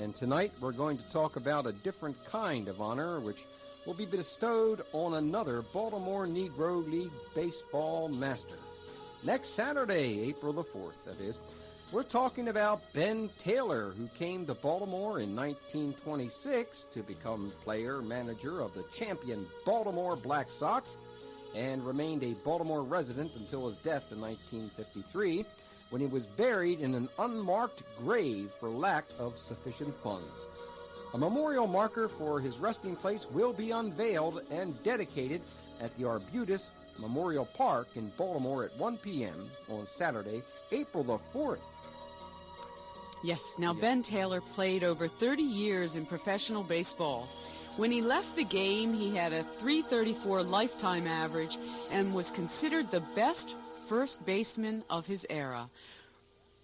And tonight we're going to talk about a different kind of honor which will be bestowed on another Baltimore Negro League baseball master. Next Saturday, April the 4th, that is, we're talking about Ben Taylor, who came to Baltimore in 1926 to become player-manager of the champion Baltimore Black Sox and remained a Baltimore resident until his death in 1953, when he was buried in an unmarked grave for lack of sufficient funds. A memorial marker for his resting place will be unveiled and dedicated at the Arbutus Memorial Park in Baltimore at 1 p.m. on Saturday, April the 4th. Yes, now Ben Taylor played over 30 years in professional baseball. When he left the game, he had a .334 lifetime average and was considered the best first baseman of his era.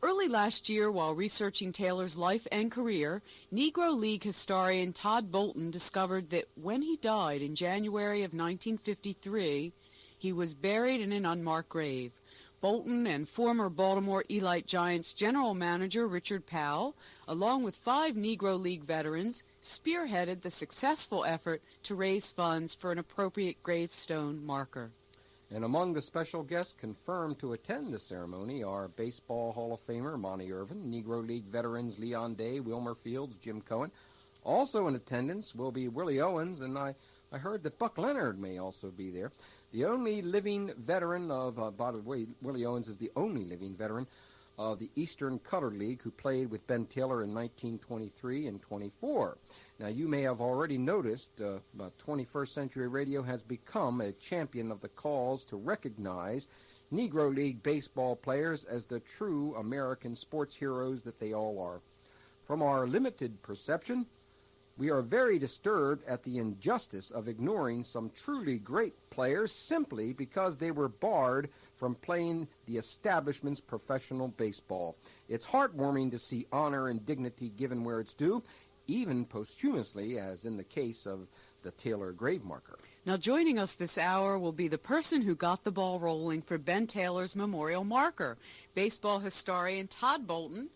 Early last year, while researching Taylor's life and career, Negro League historian Todd Bolton discovered that when he died in January of 1953, he was buried in an unmarked grave. Bolton and former Baltimore Elite Giants general manager Richard Powell, along with 5 Negro League veterans, spearheaded the successful effort to raise funds for an appropriate gravestone marker. And among the special guests confirmed to attend the ceremony are Baseball Hall of Famer Monty Irvin, Negro League veterans Leon Day, Wilmer Fields, Jim Cohen. Also in attendance will be Willie Owens, and I heard that Buck Leonard may also be there. The only living veteran of, by the way, Willie Owens is the only living veteran of the Eastern Color League who played with Ben Taylor in 1923 and 24. Now, you may have already noticed 21st Century Radio has become a champion of the cause to recognize Negro League baseball players as the true American sports heroes that they all are. From our limited perception, we are very disturbed at the injustice of ignoring some truly great players simply because they were barred from playing the establishment's professional baseball. It's heartwarming to see honor and dignity given where it's due, even posthumously, as in the case of the Taylor grave marker. Now, joining us this hour will be the person who got the ball rolling for Ben Taylor's memorial marker, baseball historian Todd Bolton,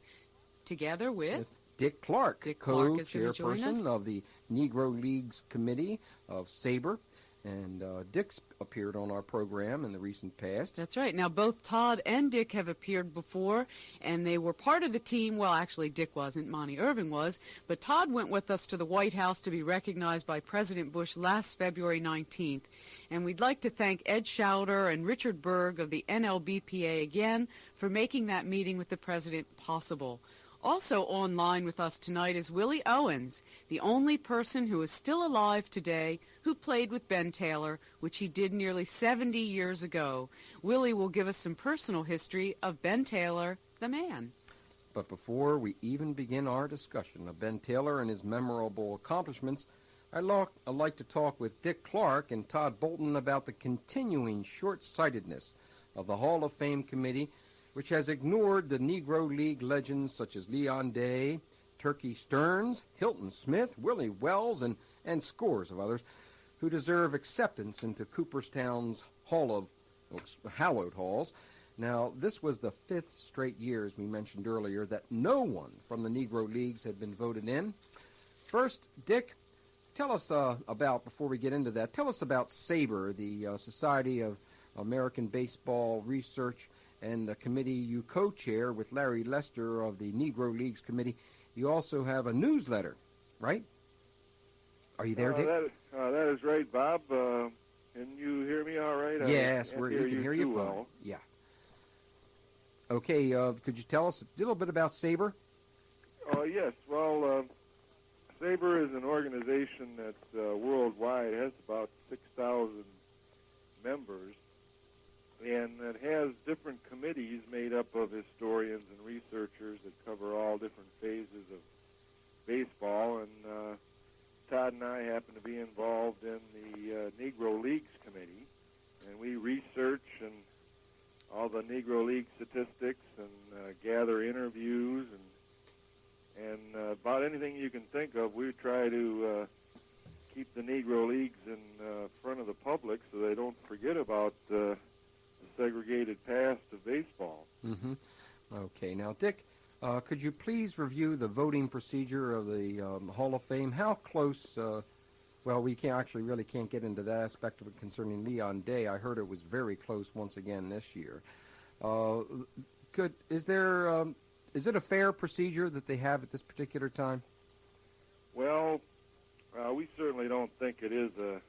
together with Dick Clark, co-chairperson of the Negro Leagues Committee of SABR. And Dick's appeared on our program in the recent past. That's right. Now, both Todd and Dick have appeared before, and they were part of the team. Well, actually, Dick wasn't. Monty Irvin was. But Todd went with us to the White House to be recognized by President Bush last February 19th. And we'd like to thank Ed Schauder and Richard Berg of the NLBPA again for making that meeting with the President possible. Also online with us tonight is Willie Owens, the only person who is still alive today who played with Ben Taylor, which he did nearly 70 years ago. Willie will give us some personal history of Ben Taylor, the man. But before we even begin our discussion of Ben Taylor and his memorable accomplishments, I'd like to talk with Dick Clark and Todd Bolton about the continuing short-sightedness of the Hall of Fame Committee, which has ignored the Negro League legends such as Leon Day, Turkey Stearns, Hilton Smith, Willie Wells, and scores of others who deserve acceptance into Cooperstown's hallowed halls. Now, this was the 5th straight year, as we mentioned earlier, that no one from the Negro Leagues had been voted in. First, Dick, tell us before we get into that, tell us about SABR, the Society of American Baseball Research, and the committee you co-chair with Larry Lester of the Negro Leagues Committee. You also have a newsletter, right? Are you there, Dick? That is right, Bob. Can you hear me all right? Yes, we can hear you fine. Well. Yeah. Okay, could you tell us a little bit about SABR? Yes. Well, SABR is an organization that's worldwide. It has about 6,000 members. And it has different committees made up of historians and researchers that cover all different phases of baseball. And Todd and I happen to be involved in the Negro Leagues Committee. And we research and all the Negro League statistics and gather interviews and about anything you can think of. We try to keep the Negro Leagues in front of the public so they don't forget about the segregated past of baseball. Mm-hmm. Okay, now, Dick, Could you please review the voting procedure of the Hall of Fame? How close, well, we really can't get into that aspect of it concerning Leon Day. I heard it was very close once again this year. Is it a fair procedure that they have at this particular time? Well, we certainly don't think it is a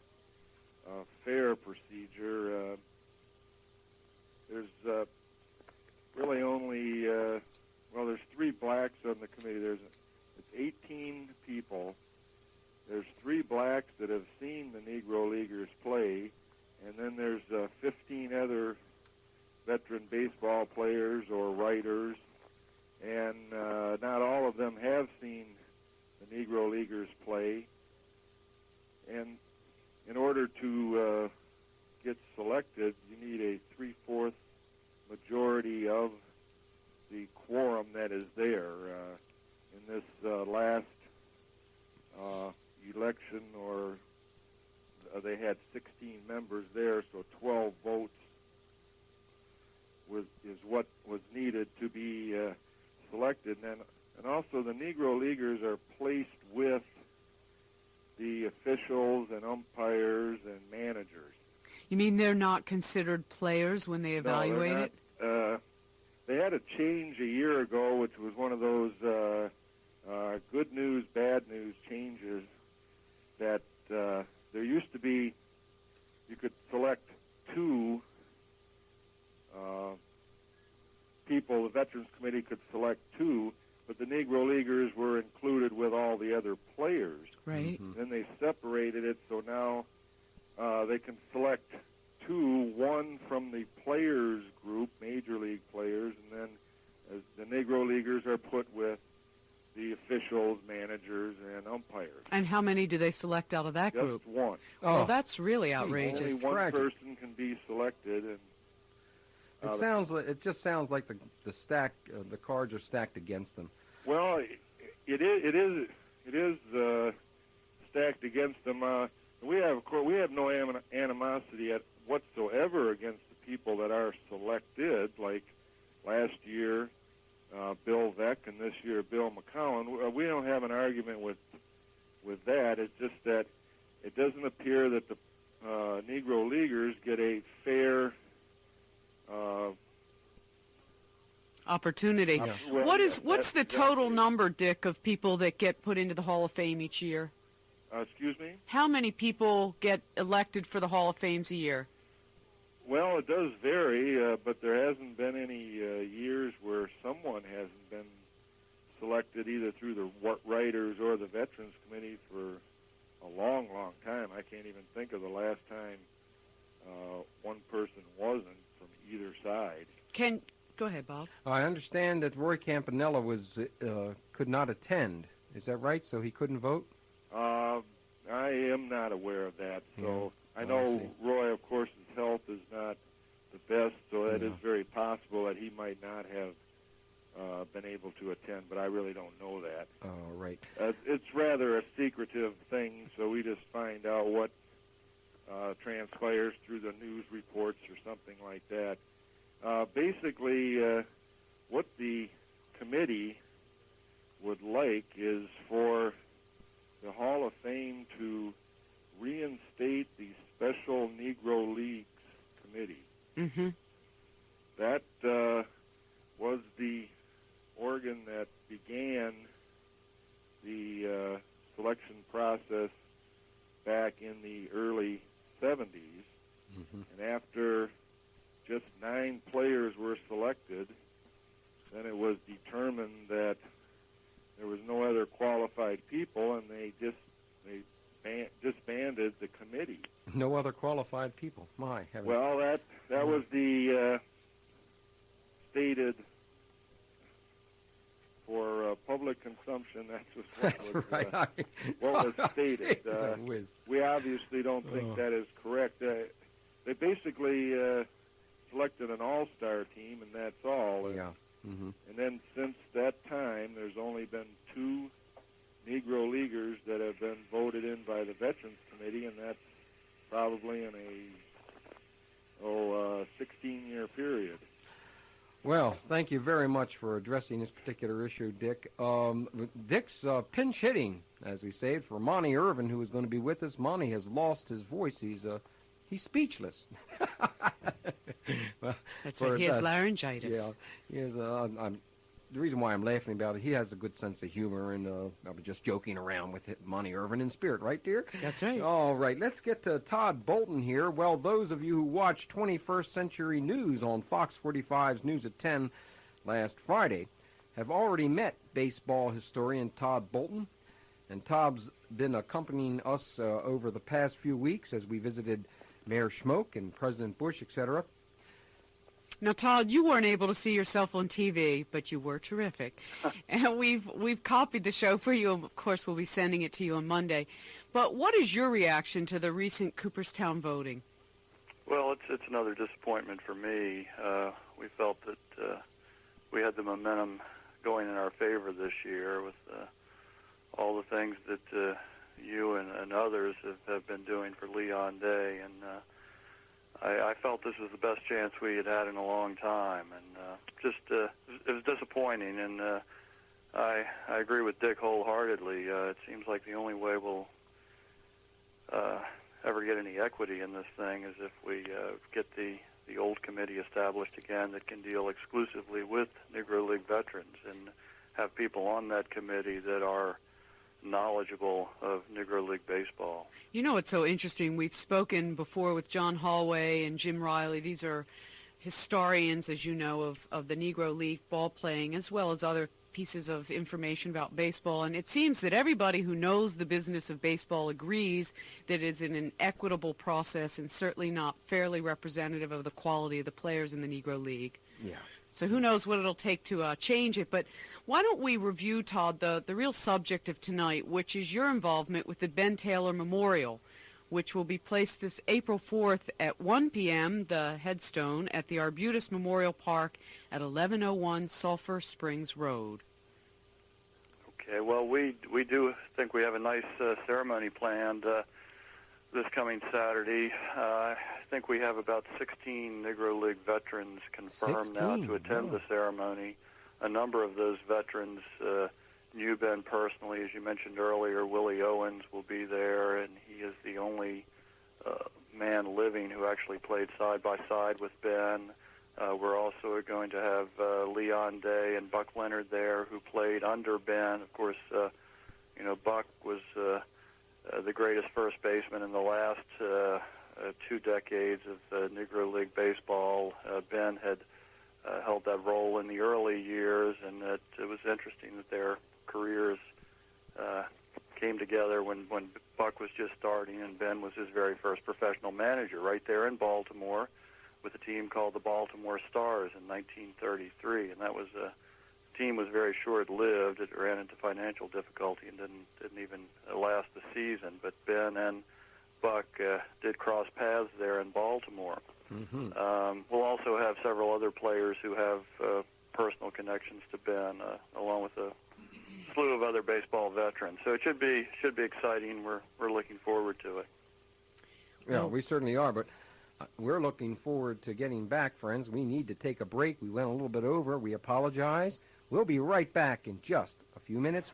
fair procedure. There's really only, there's 3 blacks on the committee. It's 18 people. There's 3 blacks that have seen the Negro Leaguers play, and then there's 15 other veteran baseball players or writers, and not all of them have seen the Negro Leaguers play. And in order to get selected, you need a 3/4 majority of the quorum that is there. In this last election, they had 16 members there, so 12 votes is what was needed to be selected. And also the Negro Leaguers are placed with the officials and umpires and managers. You mean they're not considered players when they evaluate it? They had a change a year ago, which was one of those good news, bad news changes, that there used to be, you could select 2 people, the Veterans Committee could select 2, but the Negro Leaguers were included with all the other players. Right. Mm-hmm. Then they separated it, so now they can select 2, one from the players group, Major League players, and then the Negro Leaguers are put with the officials, managers, and umpires. And how many do they select out of that Just group? 1. Well, that's really outrageous. Only one person can be selected, and it just sounds like the cards are stacked against them. well, it is stacked against them. We have no animosity whatsoever against the people that are selected. Like last year, Bill Veck, and this year Bill McCowan. We don't have an argument with that. It's just that it doesn't appear that the Negro Leaguers get a fair opportunity. What's the total number, Dick, of people that get put into the Hall of Fame each year? Excuse me? How many people get elected for the Hall of Fames a year? Well, it does vary, but there hasn't been any years where someone hasn't been selected either through the writers or the Veterans Committee for a long, long time. I can't even think of the last time one person wasn't from either side. Go ahead, Bob. I understand that Roy Campanella could not attend. Is that right? So he couldn't vote? I am not aware of that. So yeah. I know Roy, of course, his health is not the best, so it is very possible that he might not have been able to attend, but I really don't know that. Oh, right. It's rather a secretive thing, so we just find out what transpires through the news reports or something like that. Basically, what the committee would like is for the Hall of Fame to reinstate the Special Negro Leagues Committee. Mm-hmm. That was the organ that began the selection process back in the early 70s. Mm-hmm. And after just 9 players were selected, then it was determined that there was no other qualified people, and they disbanded the committee. No other qualified people. My heavens. Well, that was the stated for public consumption. That's what was stated. We obviously don't think that is correct. They basically selected an all-star team, and that's all. Yeah. Mm-hmm. And then since that time, there's only been 2 Negro Leaguers that have been voted in by the Veterans Committee, and that's probably in a 16-year period. Well, thank you very much for addressing this particular issue, Dick. Dick's pinch hitting, as we say it, for Monty Irvin, who is going to be with us. Monty has lost his voice. He's speechless. Well, that's right. He has laryngitis. Yeah, he has. The reason why I'm laughing about it, he has a good sense of humor, and I was just joking around with Monty Irvin in spirit, right, dear? That's right. All right, let's get to Todd Bolton here. Well, those of you who watched 21st Century News on Fox 45's News at 10 last Friday have already met baseball historian Todd Bolton, and Todd's been accompanying us over the past few weeks as we visited Mayor Schmoke and President Bush, etc. Now, Todd, you weren't able to see yourself on TV, but you were terrific. And we've copied the show for you, and of course we'll be sending it to you on Monday. But what is your reaction to the recent Cooperstown voting? Well, it's another disappointment for me. We felt that we had the momentum going in our favor this year with all the things that you and others have been doing for Leon Day, and I felt this was the best chance we had had in a long time, and it was disappointing, and I agree with Dick wholeheartedly. It seems like the only way we'll ever get any equity in this thing is if we get the old committee established again that can deal exclusively with Negro League veterans and have people on that committee that are knowledgeable of Negro League baseball. You know, it's so interesting. We've spoken before with John Hallway and Jim Riley. These are historians, as you know, of the Negro League ball playing, as well as other pieces of information about baseball. And it seems that everybody who knows the business of baseball agrees that it is an equitable process and certainly not fairly representative of the quality of the players in the Negro League. Yeah. So who knows what it'll take to change it. But why don't we review, Todd, the real subject of tonight, which is your involvement with the Ben Taylor Memorial, which will be placed this April 4th at 1 p.m., the headstone, at the Arbutus Memorial Park at 1101 Sulphur Springs Road. Okay, well, we do think we have a nice ceremony planned this coming Saturday. I think we have about 16 Negro League veterans confirmed now to attend the ceremony. A number of those veterans knew Ben personally. As you mentioned earlier, Willie Owens will be there, and he is the only man living who actually played side by side with Ben. We're also going to have Leon Day and Buck Leonard there, who played under Ben. Of course, Buck was the greatest first baseman in the last 2 decades of Negro League baseball. Ben had held that role in the early years, and it was interesting that their careers came together when Buck was just starting, and Ben was his very first professional manager right there in Baltimore with a team called the Baltimore Stars in 1933, and that was team was very short-lived. It ran into financial difficulty and didn't even last the season. But Ben and Buck did cross paths there in Baltimore. Mm-hmm. We'll also have several other players who have personal connections to Ben, along with a slew of other baseball veterans. So it should be exciting. We're looking forward to it. Yeah, we certainly are. But we're looking forward to getting back, friends. We need to take a break. We went a little bit over. We apologize. We'll be right back in just a few minutes.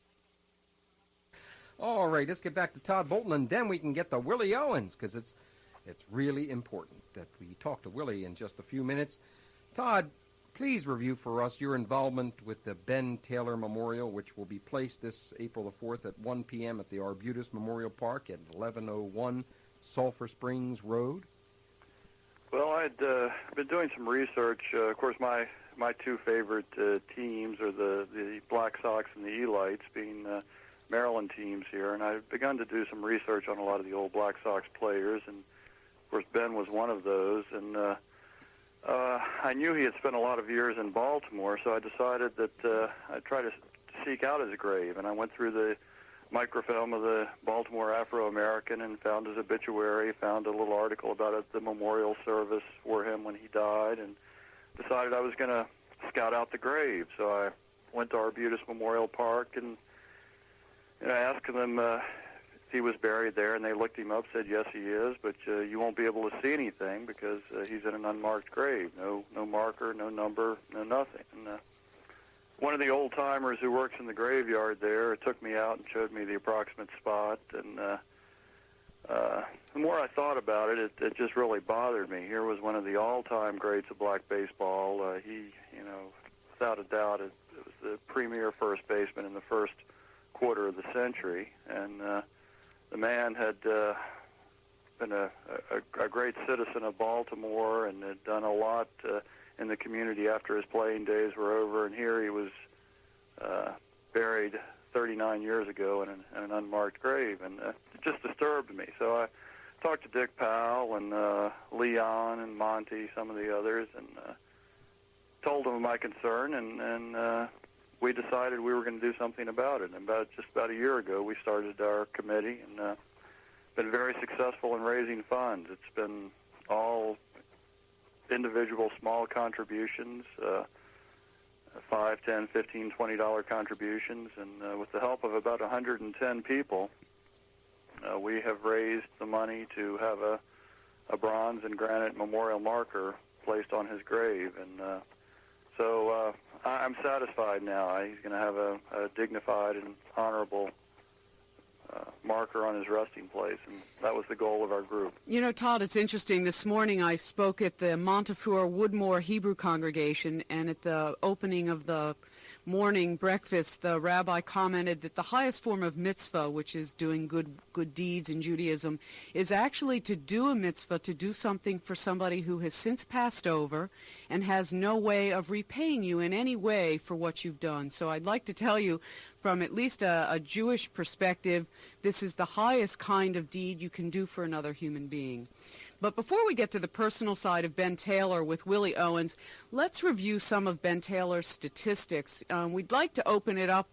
All right, let's get back to Todd Bolton, and then we can get to Willie Owens, because it's really important that we talk to Willie in just a few minutes. Todd, please review for us your involvement with the Ben Taylor Memorial, which will be placed this April the 4th at 1 p.m. at the Arbutus Memorial Park at 1101 Sulphur Springs Road. Well, I'd been doing some research. Of course, my two favorite teams are the Black Sox and the Elites, being Maryland teams here, and I've begun to do some research on a lot of the old Black Sox players, and of course Ben was one of those, and I knew he had spent a lot of years in Baltimore, so I decided that I'd try to seek out his grave, and I went through the microfilm of the Baltimore Afro-American and found his obituary, found a little article about it, the memorial service for him when he died, and decided I was going to scout out the grave. So I went to Arbutus Memorial Park and asked them he was buried there, and they looked him up, said, yes, he is, but you won't be able to see anything because he's in an unmarked grave. No marker, no number, no nothing. And one of the old-timers who works in the graveyard there took me out and showed me the approximate spot, and the more I thought about it, it just really bothered me. Here was one of the all-time greats of black baseball. He, without a doubt, it was the premier first baseman in the first quarter of the century, and the man had been a great citizen of Baltimore and had done a lot in the community after his playing days were over, and here he was buried 39 years ago in an unmarked grave, and it just disturbed me. So I talked to Dick Powell and Leon and Monty, some of the others, and told them of my concern, and we decided we were going to do something about it. And just about a year ago, we started our committee, and been very successful in raising funds. It's been all individual small contributions, $5, $10, $15, $20 contributions, and with the help of about 110 people, we have raised the money to have a bronze and granite memorial marker placed on his grave, and so I'm satisfied now. He's going to have a dignified and honorable marker on his resting place, and that was the goal of our group. You know, Todd, it's interesting. This morning I spoke at the Montefiore Woodmore Hebrew congregation, and at the opening of the morning breakfast, the rabbi commented that the highest form of mitzvah, which is doing good deeds in Judaism, is actually to do a mitzvah, to do something for somebody who has since passed over and has no way of repaying you in any way for what you've done. So I'd like to tell you, from at least a Jewish perspective, this is the highest kind of deed you can do for another human being. But before we get to the personal side of Ben Taylor with Willie Owens, let's review some of Ben Taylor's statistics. We'd like to open it up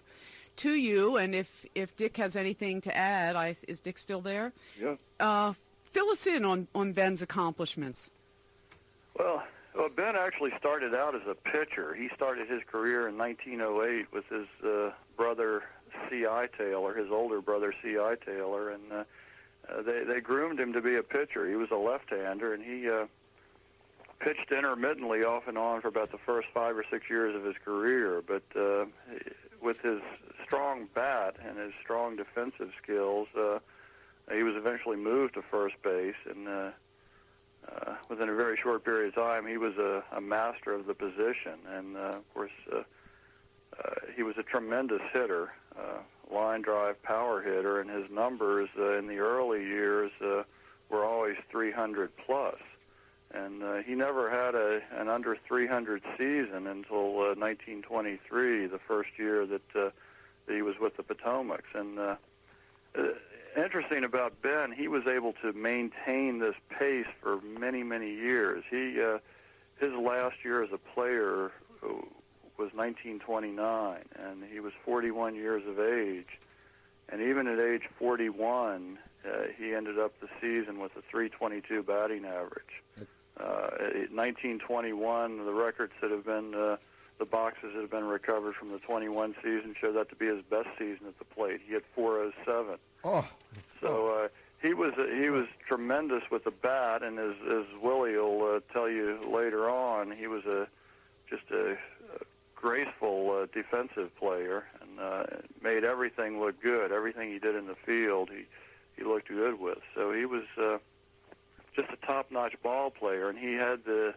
to you, and if Dick has anything to add, is Dick still there? Yeah. Fill us in on Ben's accomplishments. Well, Ben actually started out as a pitcher. He started his career in 1908 with his brother C.I. Taylor, his older brother C.I. Taylor, and they groomed him to be a pitcher. He was a left-hander, and he pitched intermittently off and on for about the first 5 or 6 years of his career. But with his strong bat and his strong defensive skills, he was eventually moved to first base, and within a very short period of time, he was a master of the position. And, of course, he was a tremendous hitter, line drive power hitter, and his numbers in the early years were always 300 plus. And he never had an under 300 season until 1923, the first year that he was with the Potomacs. And interesting about Ben, he was able to maintain this pace for many, many years. His last year as a player was 1929, and he was 41 years of age. And even at age 41, he ended up the season with a .322 batting average. At 1921, the records that have been, the boxes that have been recovered from the 21 season show that to be his best season at the plate. He had .407. Oh. So he was tremendous with the bat, and as Willie will tell you later on, he was just a graceful defensive player, and made everything look good. Everything he did in the field, he looked good with. So he was just a top-notch ball player, and he had the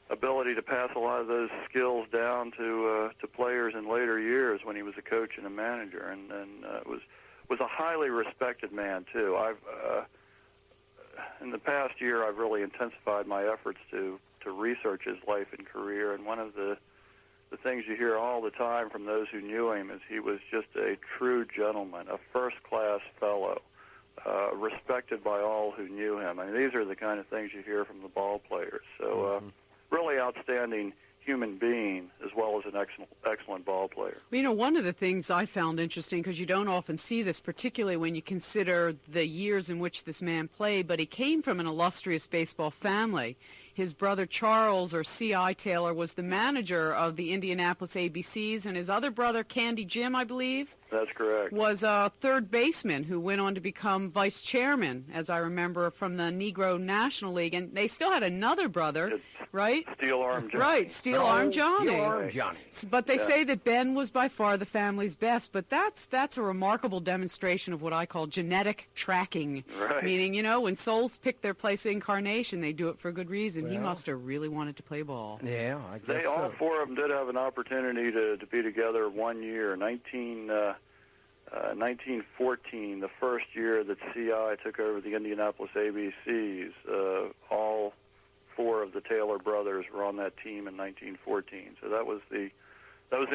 ability to pass a lot of those skills down to players in later years when he was a coach and a manager, and was a highly respected man too. In the past year, I've really intensified my efforts to research his life and career, and one of the things you hear all the time from those who knew him is he was just a true gentleman, a first-class fellow, respected by all who knew him. I mean, these are the kind of things you hear from the ball players. So really outstanding human being as well as an excellent ball player. Well, you know, one of the things I found interesting, because you don't often see this, particularly when you consider the years in which this man played, but he came from an illustrious baseball family. His brother Charles, or C.I. Taylor, was the manager of the Indianapolis ABCs, and his other brother, Candy Jim, I believe, That's correct. was a third baseman who went on to become vice chairman, as I remember, from the Negro National League. And they still had another brother, right? Steel Arm Johnny. Right, Steel Arm Johnny. Steel Arm Johnny. But they say that Ben was by far the family's best. But that's a remarkable demonstration of what I call genetic tracking. Right. Meaning, you know, when souls pick their place of incarnation, they do it for a good reason. He Well. must have really wanted to play ball. Yeah, I guess All so. four of them did have an opportunity to be together 1 year, 1914, the first year that CI took over the Indianapolis ABCs. All four of the Taylor brothers were on that team in 1914. So that was the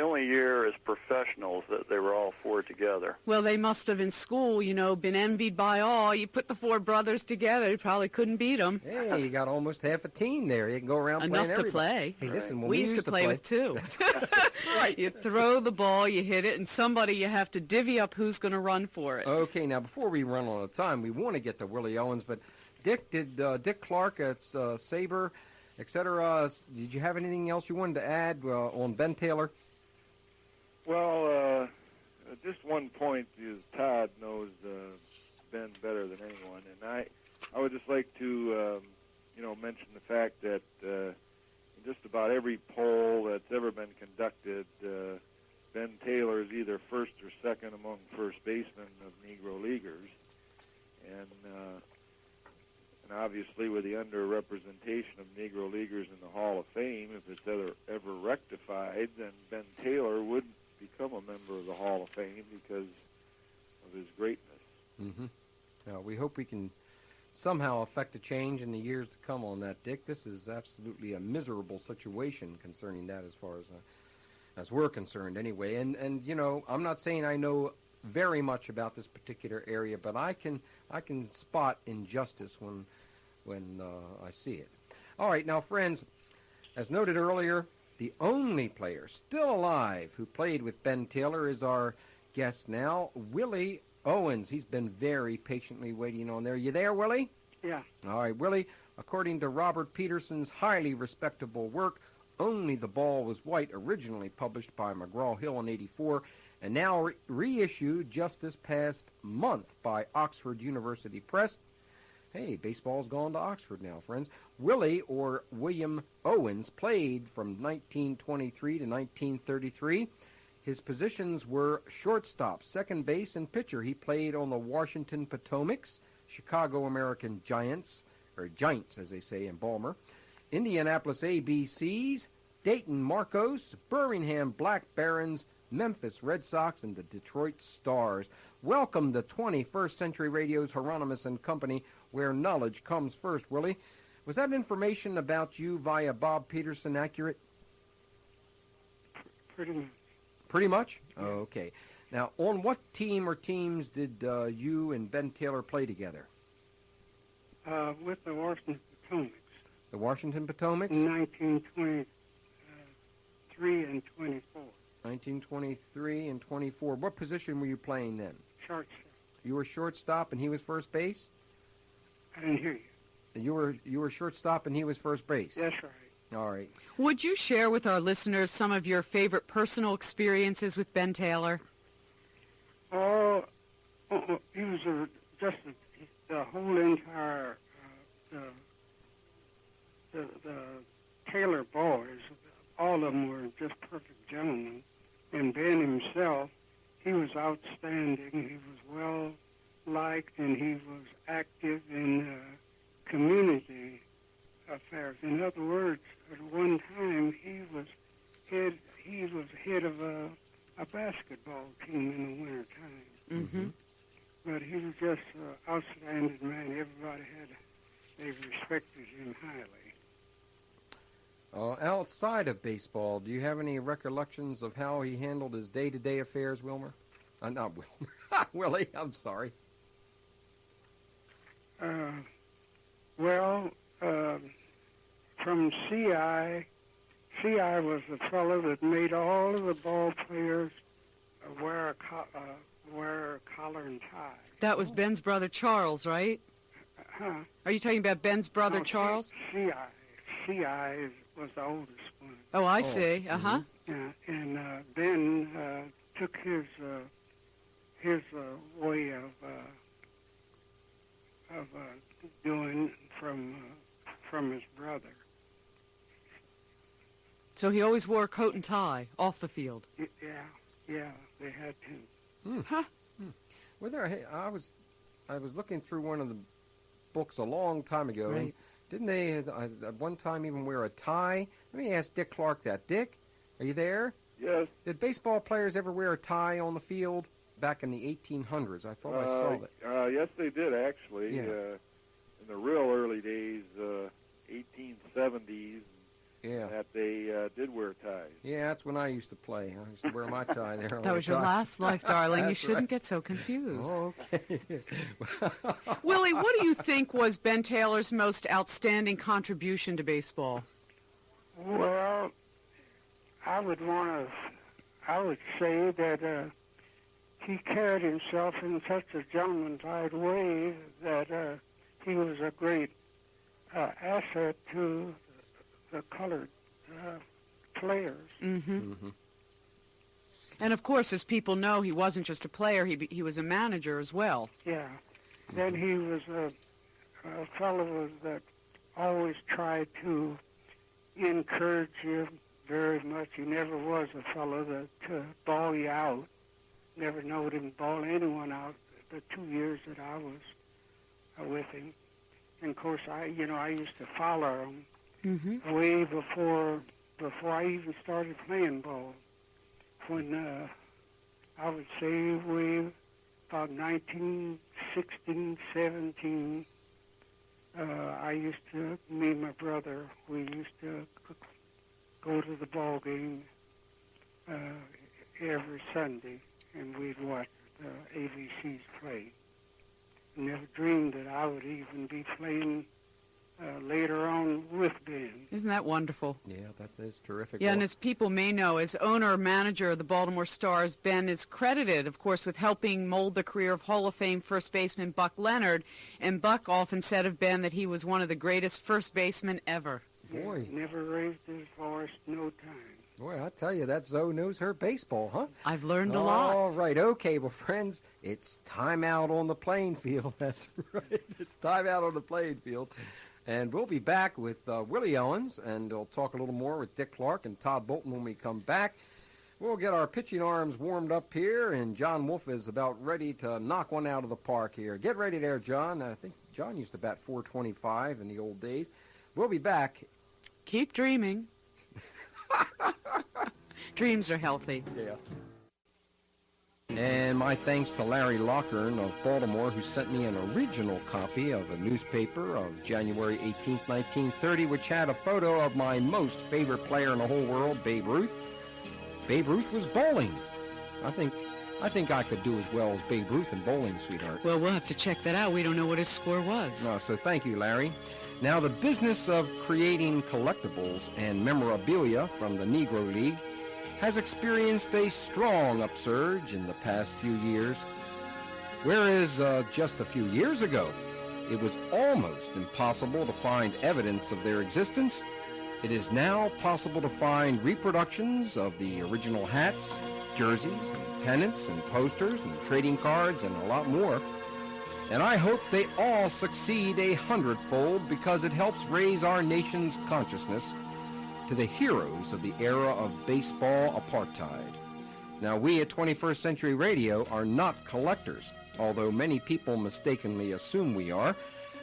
only year as professionals that they were all four together. Well, they must have in school, you know, been envied by all. You put the four brothers together, you probably couldn't beat them. Hey, you got almost half a team there. You can go around playing Enough to everybody. play. Hey, listen, when We used to play with two. That's right. You throw the ball, you hit it, and somebody you have to divvy up who's going to run for it. Okay, now before we run on the time, we want to get to Willie Owens, but Dick Clark at SABR, etc. Did you have anything else you wanted to add on Ben Taylor? Well, just one point is Todd knows Ben better than anyone, and I would just like to mention the fact that in just about every poll that's ever been conducted, Ben Taylor is either first or second among first basemen of Negro Leaguers, and obviously with the underrepresentation of Negro Leaguers in the Hall of Fame, if it's ever rectified, then Ben Taylor would become a member of the Hall of Fame because of his greatness. Mm-hmm. We hope we can somehow affect a change in the years to come on that, Dick. This is absolutely a miserable situation concerning that as far as we're concerned anyway. And you know, I'm not saying I know very much about this particular area, but I can spot injustice when I see it. All right, now, friends, as noted earlier, the only player still alive who played with Ben Taylor is our guest now, Willie Owens. He's been very patiently waiting on there. You there, Willie? Yeah. All right, Willie, according to Robert Peterson's highly respectable work, Only the Ball Was White, originally published by McGraw-Hill in '84, and now reissued just this past month by Oxford University Press. Hey, baseball's gone to Oxford now, friends. Willie, or William Owens, played from 1923 to 1933. His positions were shortstop, second base, and pitcher. He played on the Washington Potomacs, Chicago American Giants, or Giants, as they say in Baltimore, Indianapolis ABCs, Dayton Marcos, Birmingham Black Barons, Memphis Red Sox, and the Detroit Stars. Welcome to 21st Century Radio's Hieronimus Company, where knowledge comes first. Willie, was that information about you via Bob Peterson accurate? Pretty much. Pretty much? Okay. Now, on what team or teams did you and Ben Taylor play together? With the Washington Potomacs. The Washington Potomacs? In 1923 and 24. 1923 and 24. What position were you playing then? Shortstop. You were shortstop and he was first base? I didn't hear you. You were shortstop and he was first base? That's right. All right. Would you share with our listeners some of your favorite personal experiences with Ben Taylor? Oh, he was just the whole entire, the Taylor boys, all of them were just perfect gentlemen. And Ben himself, he was outstanding. He was well-liked, and he was active in community affairs. In other words, at one time, he was head of a basketball team in the wintertime. Mm-hmm. But he was just an outstanding man. Everybody they respected him highly. Outside of baseball, do you have any recollections of how he handled his day-to-day affairs, Wilmer? Not Wilmer. Willie, I'm sorry. From CI C.I. was the fellow that made all of the ball players wear a collar and tie. That was Ben's brother Charles, right? Huh? Are you talking about Ben's brother No, Charles? C.I. was the oldest one. Oh, I see. Uh-huh. Yeah, and Ben took his way of doing from his brother. So he always wore a coat and tie off the field. Yeah, they had to. Huh? Were there? Hey, I was looking through one of the books a long time ago. Right. And didn't they at one time even wear a tie? Let me ask Dick Clark that. Dick, are you there? Yes. Did baseball players ever wear a tie on the field back in the 1800s? I thought I saw that. Yes, they did actually. Yeah. In the real early days, 1870s. Yeah. That they did wear ties. Yeah, that's when I used to play. I used to wear my tie there. That was your last life, darling. You shouldn't get so confused. Oh, okay. Willie, what do you think was Ben Taylor's most outstanding contribution to baseball? Well, I would say that he carried himself in such a gentleman-type way that he was a great asset to the colored players. Mm-hmm. Mm-hmm. And of course, as people know, he wasn't just a player; he was a manager as well. Yeah. Then he was a fellow that always tried to encourage you very much. He never was a fellow that ball you out. Never knowed him ball anyone out the 2 years that I was with him. And of course, I used to follow him. Mm-hmm. Way before I even started playing ball. When I would say way about 1916, 17, me and my brother, we used to go to the ball game every Sunday, and we'd watch the ABCs play. Never dreamed that I would even be playing later on with Ben. Isn't that wonderful? Yeah, that's terrific. Yeah, and as people may know, as owner or manager of the Baltimore Stars, Ben is credited, of course, with helping mold the career of Hall of Fame first baseman Buck Leonard. And Buck often said of Ben that he was one of the greatest first basemen ever. Boy. Yeah, never raised his voice no time. Boy, I tell you, that Zoe knows her baseball, huh? I've learned a lot. All right, okay, well, friends, it's time out on the playing field. That's right. It's time out on the playing field. And we'll be back with Willie Owens, and we'll talk a little more with Dick Clark and Todd Bolton when we come back. We'll get our pitching arms warmed up here, and John Wolf is about ready to knock one out of the park here. Get ready there, John. I think John used to bat .425 in the old days. We'll be back. Keep dreaming. Dreams are healthy. Yeah. And my thanks to Larry Lockern of Baltimore, who sent me an original copy of a newspaper of January 18th, 1930, which had a photo of my most favorite player in the whole world, Babe Ruth. Babe Ruth was bowling. I think I could do as well as Babe Ruth in bowling, sweetheart. Well, we'll have to check that out. We don't know what his score was. No, so thank you, Larry. Now, the business of creating collectibles and memorabilia from the Negro League has experienced a strong upsurge in the past few years. Whereas just a few years ago, it was almost impossible to find evidence of their existence, it is now possible to find reproductions of the original hats, jerseys, and pennants, and posters, and trading cards, and a lot more. And I hope they all succeed 100-fold because it helps raise our nation's consciousness to the heroes of the era of baseball apartheid. Now, we at 21st Century Radio are not collectors, although many people mistakenly assume we are.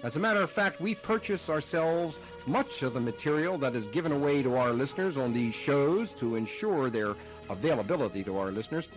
As a matter of fact, we purchase ourselves much of the material that is given away to our listeners on these shows to ensure their availability to our listeners.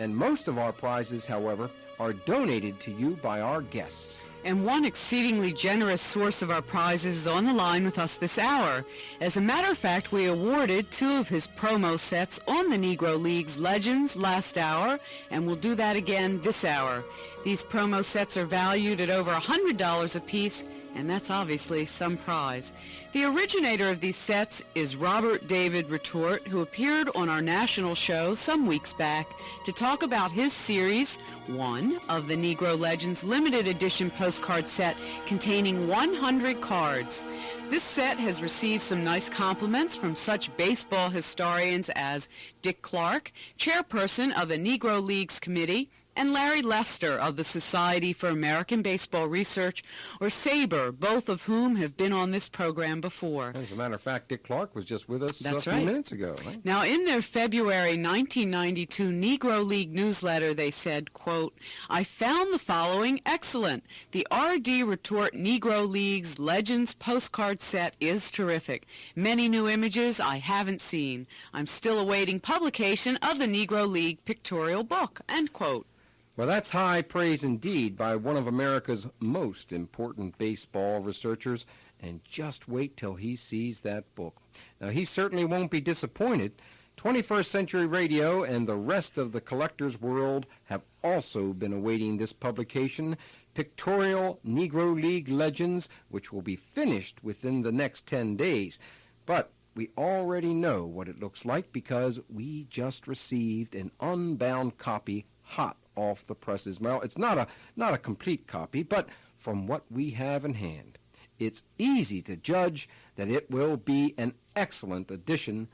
And most of our prizes, however, are donated to you by our guests. And one exceedingly generous source of our prizes is on the line with us this hour. As a matter of fact, we awarded 2 of his promo sets on the Negro Leagues Legends last hour, and we'll do that again this hour. These promo sets are valued at over $100 apiece and that's obviously some prize. The originator of these sets is Robert David Retter, who appeared on our national show some weeks back to talk about his series, one of the Negro Legends limited edition postcard set containing 100 cards. This set has received some nice compliments from such baseball historians as Dick Clark, chairperson of the Negro Leagues Committee, and Larry Lester of the Society for American Baseball Research, or SABR, both of whom have been on this program before. As a matter of fact, Dick Clark was just with us That's a few right. minutes ago. Right? Now, in their February 1992 Negro League newsletter, they said, quote, "I found the following excellent. The R.D. Retort Negro Leagues Legends postcard set is terrific. Many new images I haven't seen. I'm still awaiting publication of the Negro League pictorial book," end quote. Well, that's high praise indeed by one of America's most important baseball researchers, and just wait till he sees that book. Now, he certainly won't be disappointed. 21st Century Radio and the rest of the collector's world have also been awaiting this publication, Pictorial Negro League Legends, which will be finished within the next 10 days. But we already know what it looks like because we just received an unbound copy hot off the presses. Well, it's not a complete copy, but from what we have in hand, it's easy to judge that it will be an excellent addition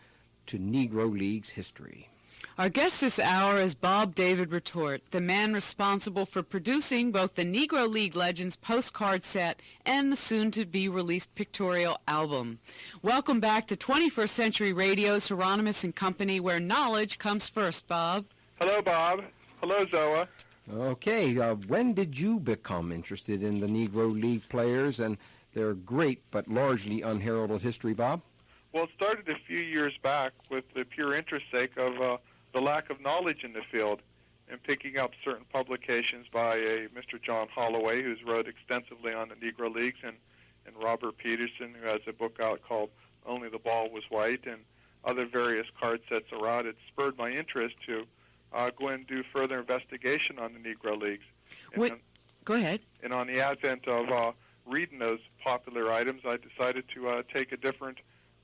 to Negro Leagues history. Our guest this hour is Bob David Retort, the man responsible for producing both the Negro League Legends postcard set and the soon-to-be-released pictorial album. Welcome back to 21st Century Radio's Hieronimus Company, where knowledge comes first, Bob. Hello, Bob. Hello, Zoa. Okay, when did you become interested in the Negro League players and their great but largely unheralded history, Bob? Well, it started a few years back with the pure interest sake of the lack of knowledge in the field and picking up certain publications by a Mr. John Holloway, who's wrote extensively on the Negro Leagues, and Robert Peterson, who has a book out called Only the Ball Was White, and other various card sets around. It spurred my interest to go and do further investigation on the Negro Leagues. Go ahead. And on the advent of reading those popular items, I decided to take a different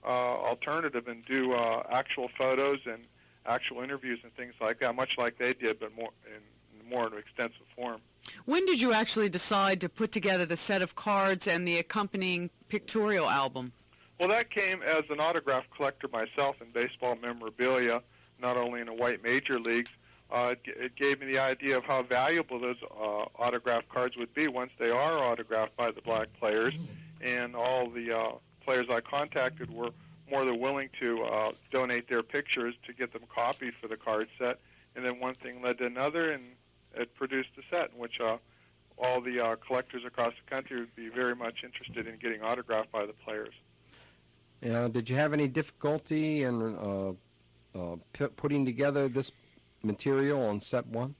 alternative and do actual photos and actual interviews and things like that, much like they did, but more in an extensive form. When did you actually decide to put together the set of cards and the accompanying pictorial album? Well, that came as an autograph collector myself in baseball memorabilia, not only in the white major leagues. It gave me the idea of how valuable those autograph cards would be once they are autographed by the black players, and all the players I contacted were more than willing to donate their pictures to get them copied for the card set. And then one thing led to another, and it produced a set in which all the collectors across the country would be very much interested in getting autographed by the players. Did you have any difficulty in putting together this material on set one?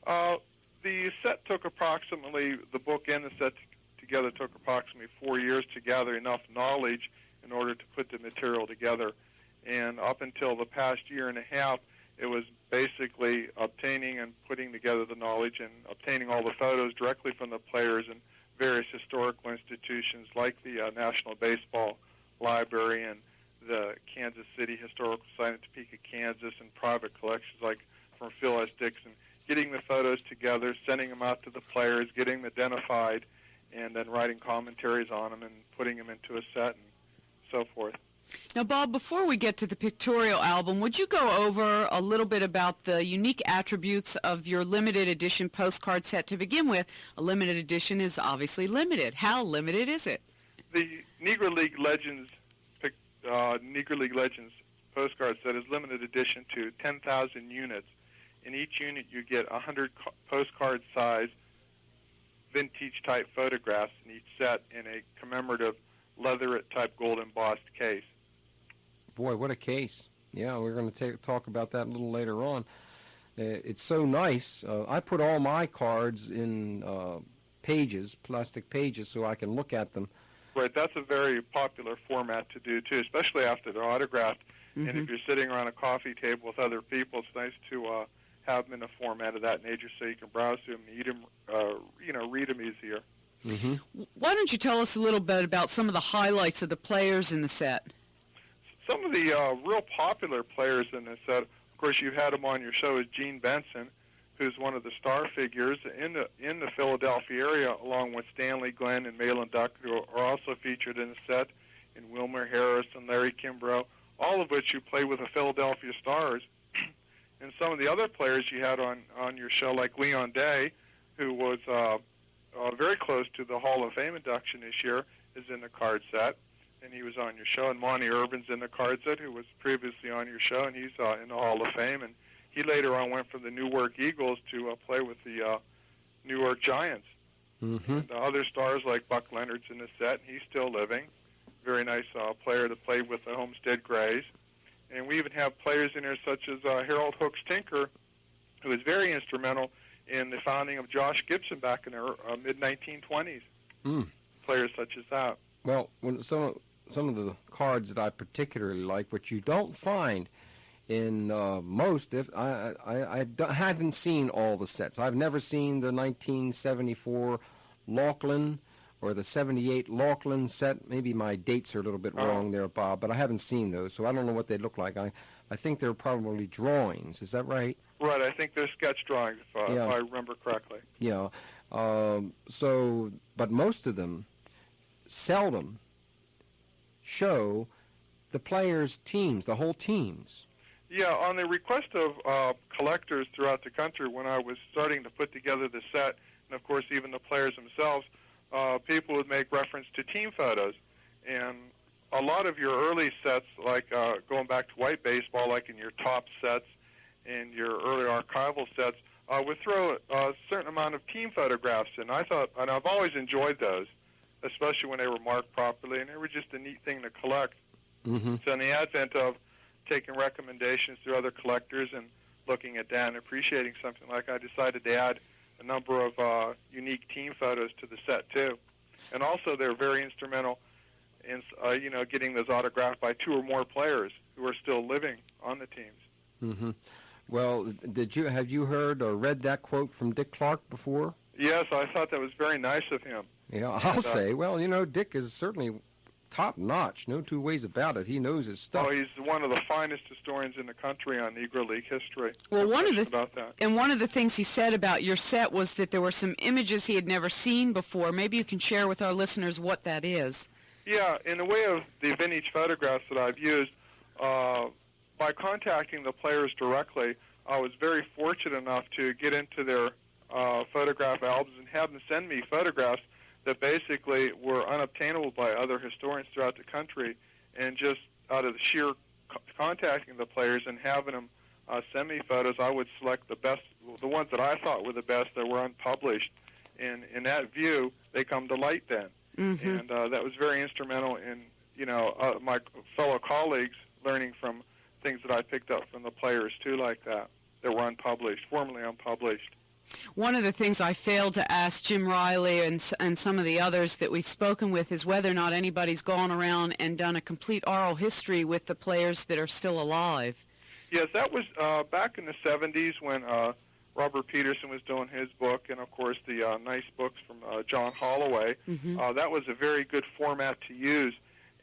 The set took approximately, the book and the set together took approximately 4 years to gather enough knowledge in order to put the material together. And up until the past year and a half, it was basically obtaining and putting together the knowledge and obtaining all the photos directly from the players and various historical institutions like the National Baseball Library and the Kansas City Historical Society in Topeka, Kansas, and private collections like from Phil S. Dixon, getting the photos together, sending them out to the players, getting them identified, and then writing commentaries on them and putting them into a set and so forth. Now, Bob, before we get to the pictorial album, would you go over a little bit about the unique attributes of your limited edition postcard set to begin with? A limited edition is obviously limited. How limited is it? The Negro League Legends postcard set is limited edition to 10,000 units. In each unit, you get 100 postcard-size vintage-type photographs in each set in a commemorative leatherette-type gold embossed case. Boy, what a case. Yeah, we're going to talk about that a little later on. It's so nice. I put all my cards in pages, plastic pages, so I can look at them. Right, that's a very popular format to do, too, especially after they're autographed. Mm-hmm. And if you're sitting around a coffee table with other people, it's nice to have them in a format of that nature so you can browse them, read them easier. Why don't you tell us a little bit about some of the highlights of the players in the set? Some of the real popular players in this set, of course, you had him on your show, is Gene Benson, who's one of the star figures in the Philadelphia area, along with Stanley Glenn and Malin Duck, who are also featured in the set, and Wilmer Harris and Larry Kimbrough, all of which who play with the Philadelphia Stars. And some of the other players you had on your show, like Leon Day, who was very close to the Hall of Fame induction this year, is in the card set, and he was on your show. And Monty Irvin's in the card set, who was previously on your show, and he's in the Hall of Fame. And he later on went from the Newark Eagles to play with the Newark Giants. And other stars like Buck Leonard's in the set, and he's still living. Very nice player to play with the Homestead Grays. And we even have players in there such as Harold Hooks Tinker, who was very instrumental in the founding of Josh Gibson back in the mid-1920s. Players such as that. Well, when some of the cards that I particularly like, which you don't find in most, haven't seen all the sets. I've never seen the 1974 Laughlin or the 78 Laughlin set. Maybe my dates are a little bit wrong there, Bob, but I haven't seen those, so I don't know what they look like. I think they're probably drawings. Is that right? Right, I think they're sketch drawings, if I remember correctly. Yeah. But most of them seldom show the players' teams, the whole teams. Yeah, on the request of collectors throughout the country, when I was starting to put together the set, and of course even the players themselves, people would make reference to team photos. And a lot of your early sets, like going back to white baseball, like in your top sets and your early archival sets, would throw a certain amount of team photographs in. I thought, and I've always enjoyed those, especially when they were marked properly, and they were just a neat thing to collect. So in the advent of taking recommendations through other collectors and looking at that and appreciating something like, I decided to add a number of unique team photos to the set too. And also they're very instrumental in getting those autographed by two or more players who are still living on the teams. Well, have you heard or read that quote from Dick Clark before? Yes, I thought that was very nice of him. Yeah, I'll say. Well, Dick is certainly top-notch. No two ways about it. He knows his stuff. Oh, he's one of the finest historians in the country on Negro League history. Well, one of the things he said about your set was that there were some images he had never seen before. Maybe you can share with our listeners what that is. Yeah, in the way of the vintage photographs that I've used, by contacting the players directly, I was very fortunate enough to get into their photograph albums and have them send me photographs that basically were unobtainable by other historians throughout the country. And just out of the sheer contacting the players and having them send me photos, I would select the best, the ones that I thought were the best that were unpublished. And in that view, they come to light then. And that was very instrumental in, my fellow colleagues learning from things that I picked up from the players, too, like that were unpublished, formerly unpublished. One of the things I failed to ask Jim Riley and some of the others that we've spoken with is whether or not anybody's gone around and done a complete oral history with the players that are still alive. Yes, that was back in the 70s when Robert Peterson was doing his book, and, of course, the nice books from John Holloway. That was a very good format to use,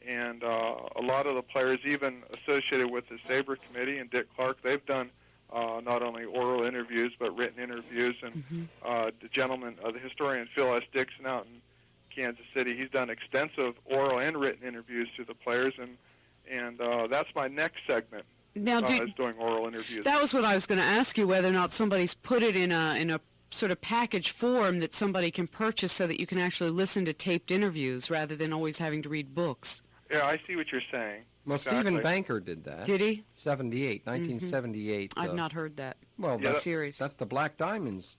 and a lot of the players, even associated with the SABR committee and Dick Clark, they've done not only oral interviews but written interviews. And the gentleman, the historian Phil S. Dixon out in Kansas City, he's done extensive oral and written interviews to the players, and that's my next segment. Now, is doing oral interviews. That was what I was going to ask you, whether or not somebody's put it in a sort of package form that somebody can purchase so that you can actually listen to taped interviews rather than always having to read books. Yeah, I see what you're saying. Well, exactly. Stephen Banker did that. Did he? 1978. I've not heard that. Well, series. That's the Black Diamonds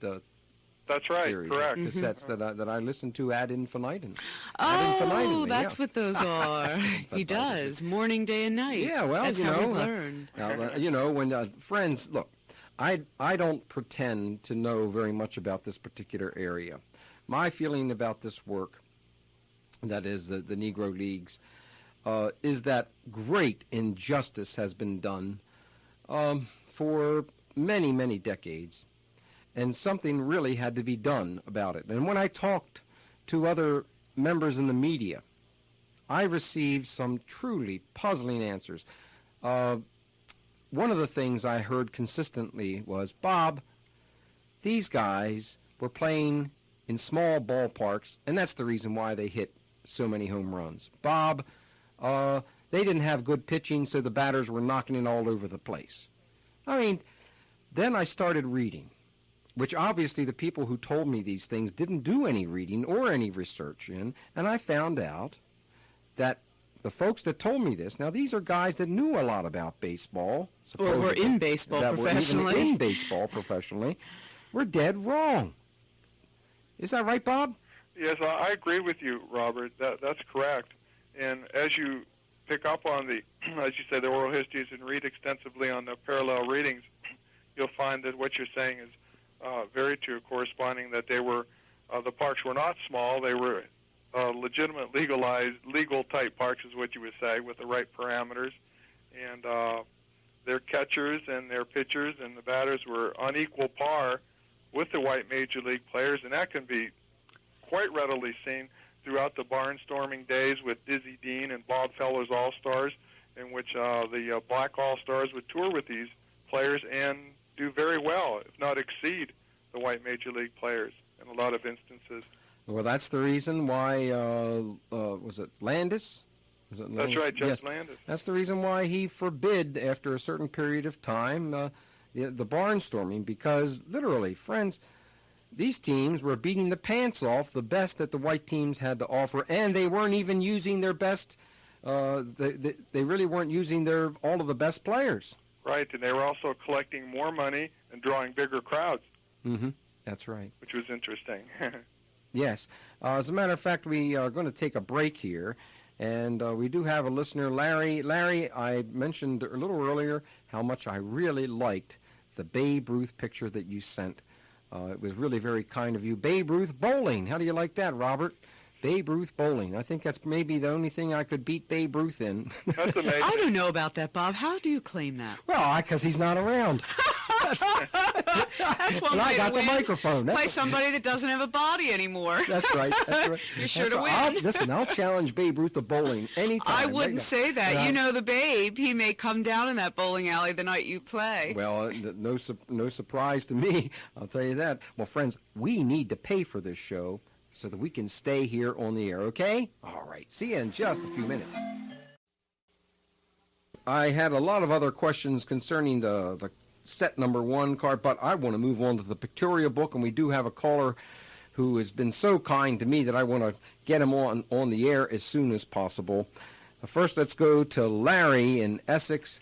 that's right, series, correct. Cassettes that I listened to ad infinitum. Oh, that's what those are. He does, morning, day, and night. Yeah, well, that's how we've learned. When friends, look, I don't pretend to know very much about this particular area. My feeling about this work, that is the Negro Leagues, is that great injustice has been done for many, many decades, and something really had to be done about it. And when I talked to other members in the media, I received some truly puzzling answers. One of the things I heard consistently was, Bob, these guys were playing in small ballparks, and that's the reason why they hit so many home runs. Bob, they didn't have good pitching, so the batters were knocking it all over the place. I mean, then I started reading, which obviously the people who told me these things didn't do any reading or any research in, and I found out that the folks that told me this, now these are guys that knew a lot about baseball, or were in baseball professionally. Were even in baseball professionally, were dead wrong. Is that right, Bob? Yes, I agree with you, Robert. That's correct. And as you pick up on the, as you say, the oral histories and read extensively on the parallel readings, you'll find that what you're saying is very true, corresponding that they were, the parks were not small. They were legitimate, legal type parks is what you would say, with the right parameters. And their catchers and their pitchers and the batters were on equal par with the white major league players, and that can be quite readily seen throughout the barnstorming days with Dizzy Dean and Bob Feller's All-Stars, in which the black All-Stars would tour with these players and do very well, if not exceed the white major league players in a lot of instances. Well, that's the reason why, was it Landis? Was it Landis? That's right, Judge yes. Landis. That's the reason why he forbid, after a certain period of time, the barnstorming, because literally, friends, these teams were beating the pants off the best that the white teams had to offer, and they weren't even using their best, they really weren't using all of the best players. Right, and they were also collecting more money and drawing bigger crowds. Mm-hmm. That's right. Which was interesting. Yes. As a matter of fact, we are going to take a break here, and we do have a listener, Larry. Larry, I mentioned a little earlier how much I really liked the Babe Ruth picture that you sent. It was really very kind of you. Babe Ruth bowling. How do you like that, Robert? Babe Ruth bowling. I think that's maybe the only thing I could beat Babe Ruth in. That's amazing. I don't know about that, Bob. How do you claim that? Well, because he's not around. That's one and way I got to the win. microphone. Play somebody that doesn't have a body anymore. That's right. That's right. You're sure to right. win. Listen, I'll challenge Babe Ruth to bowling anytime. I wouldn't say that. Yeah. You know the Babe. He may come down in that bowling alley the night you play. Well, no surprise to me. I'll tell you that. Well, friends, we need to pay for this show so that we can stay here on the air, okay? All right. See you in just a few minutes. I had a lot of other questions concerning the set number 1 card, but I want to move on to the pictorial book, and we do have a caller who has been so kind to me that I want to get him on the air as soon as possible. First, let's go to Larry in Essex.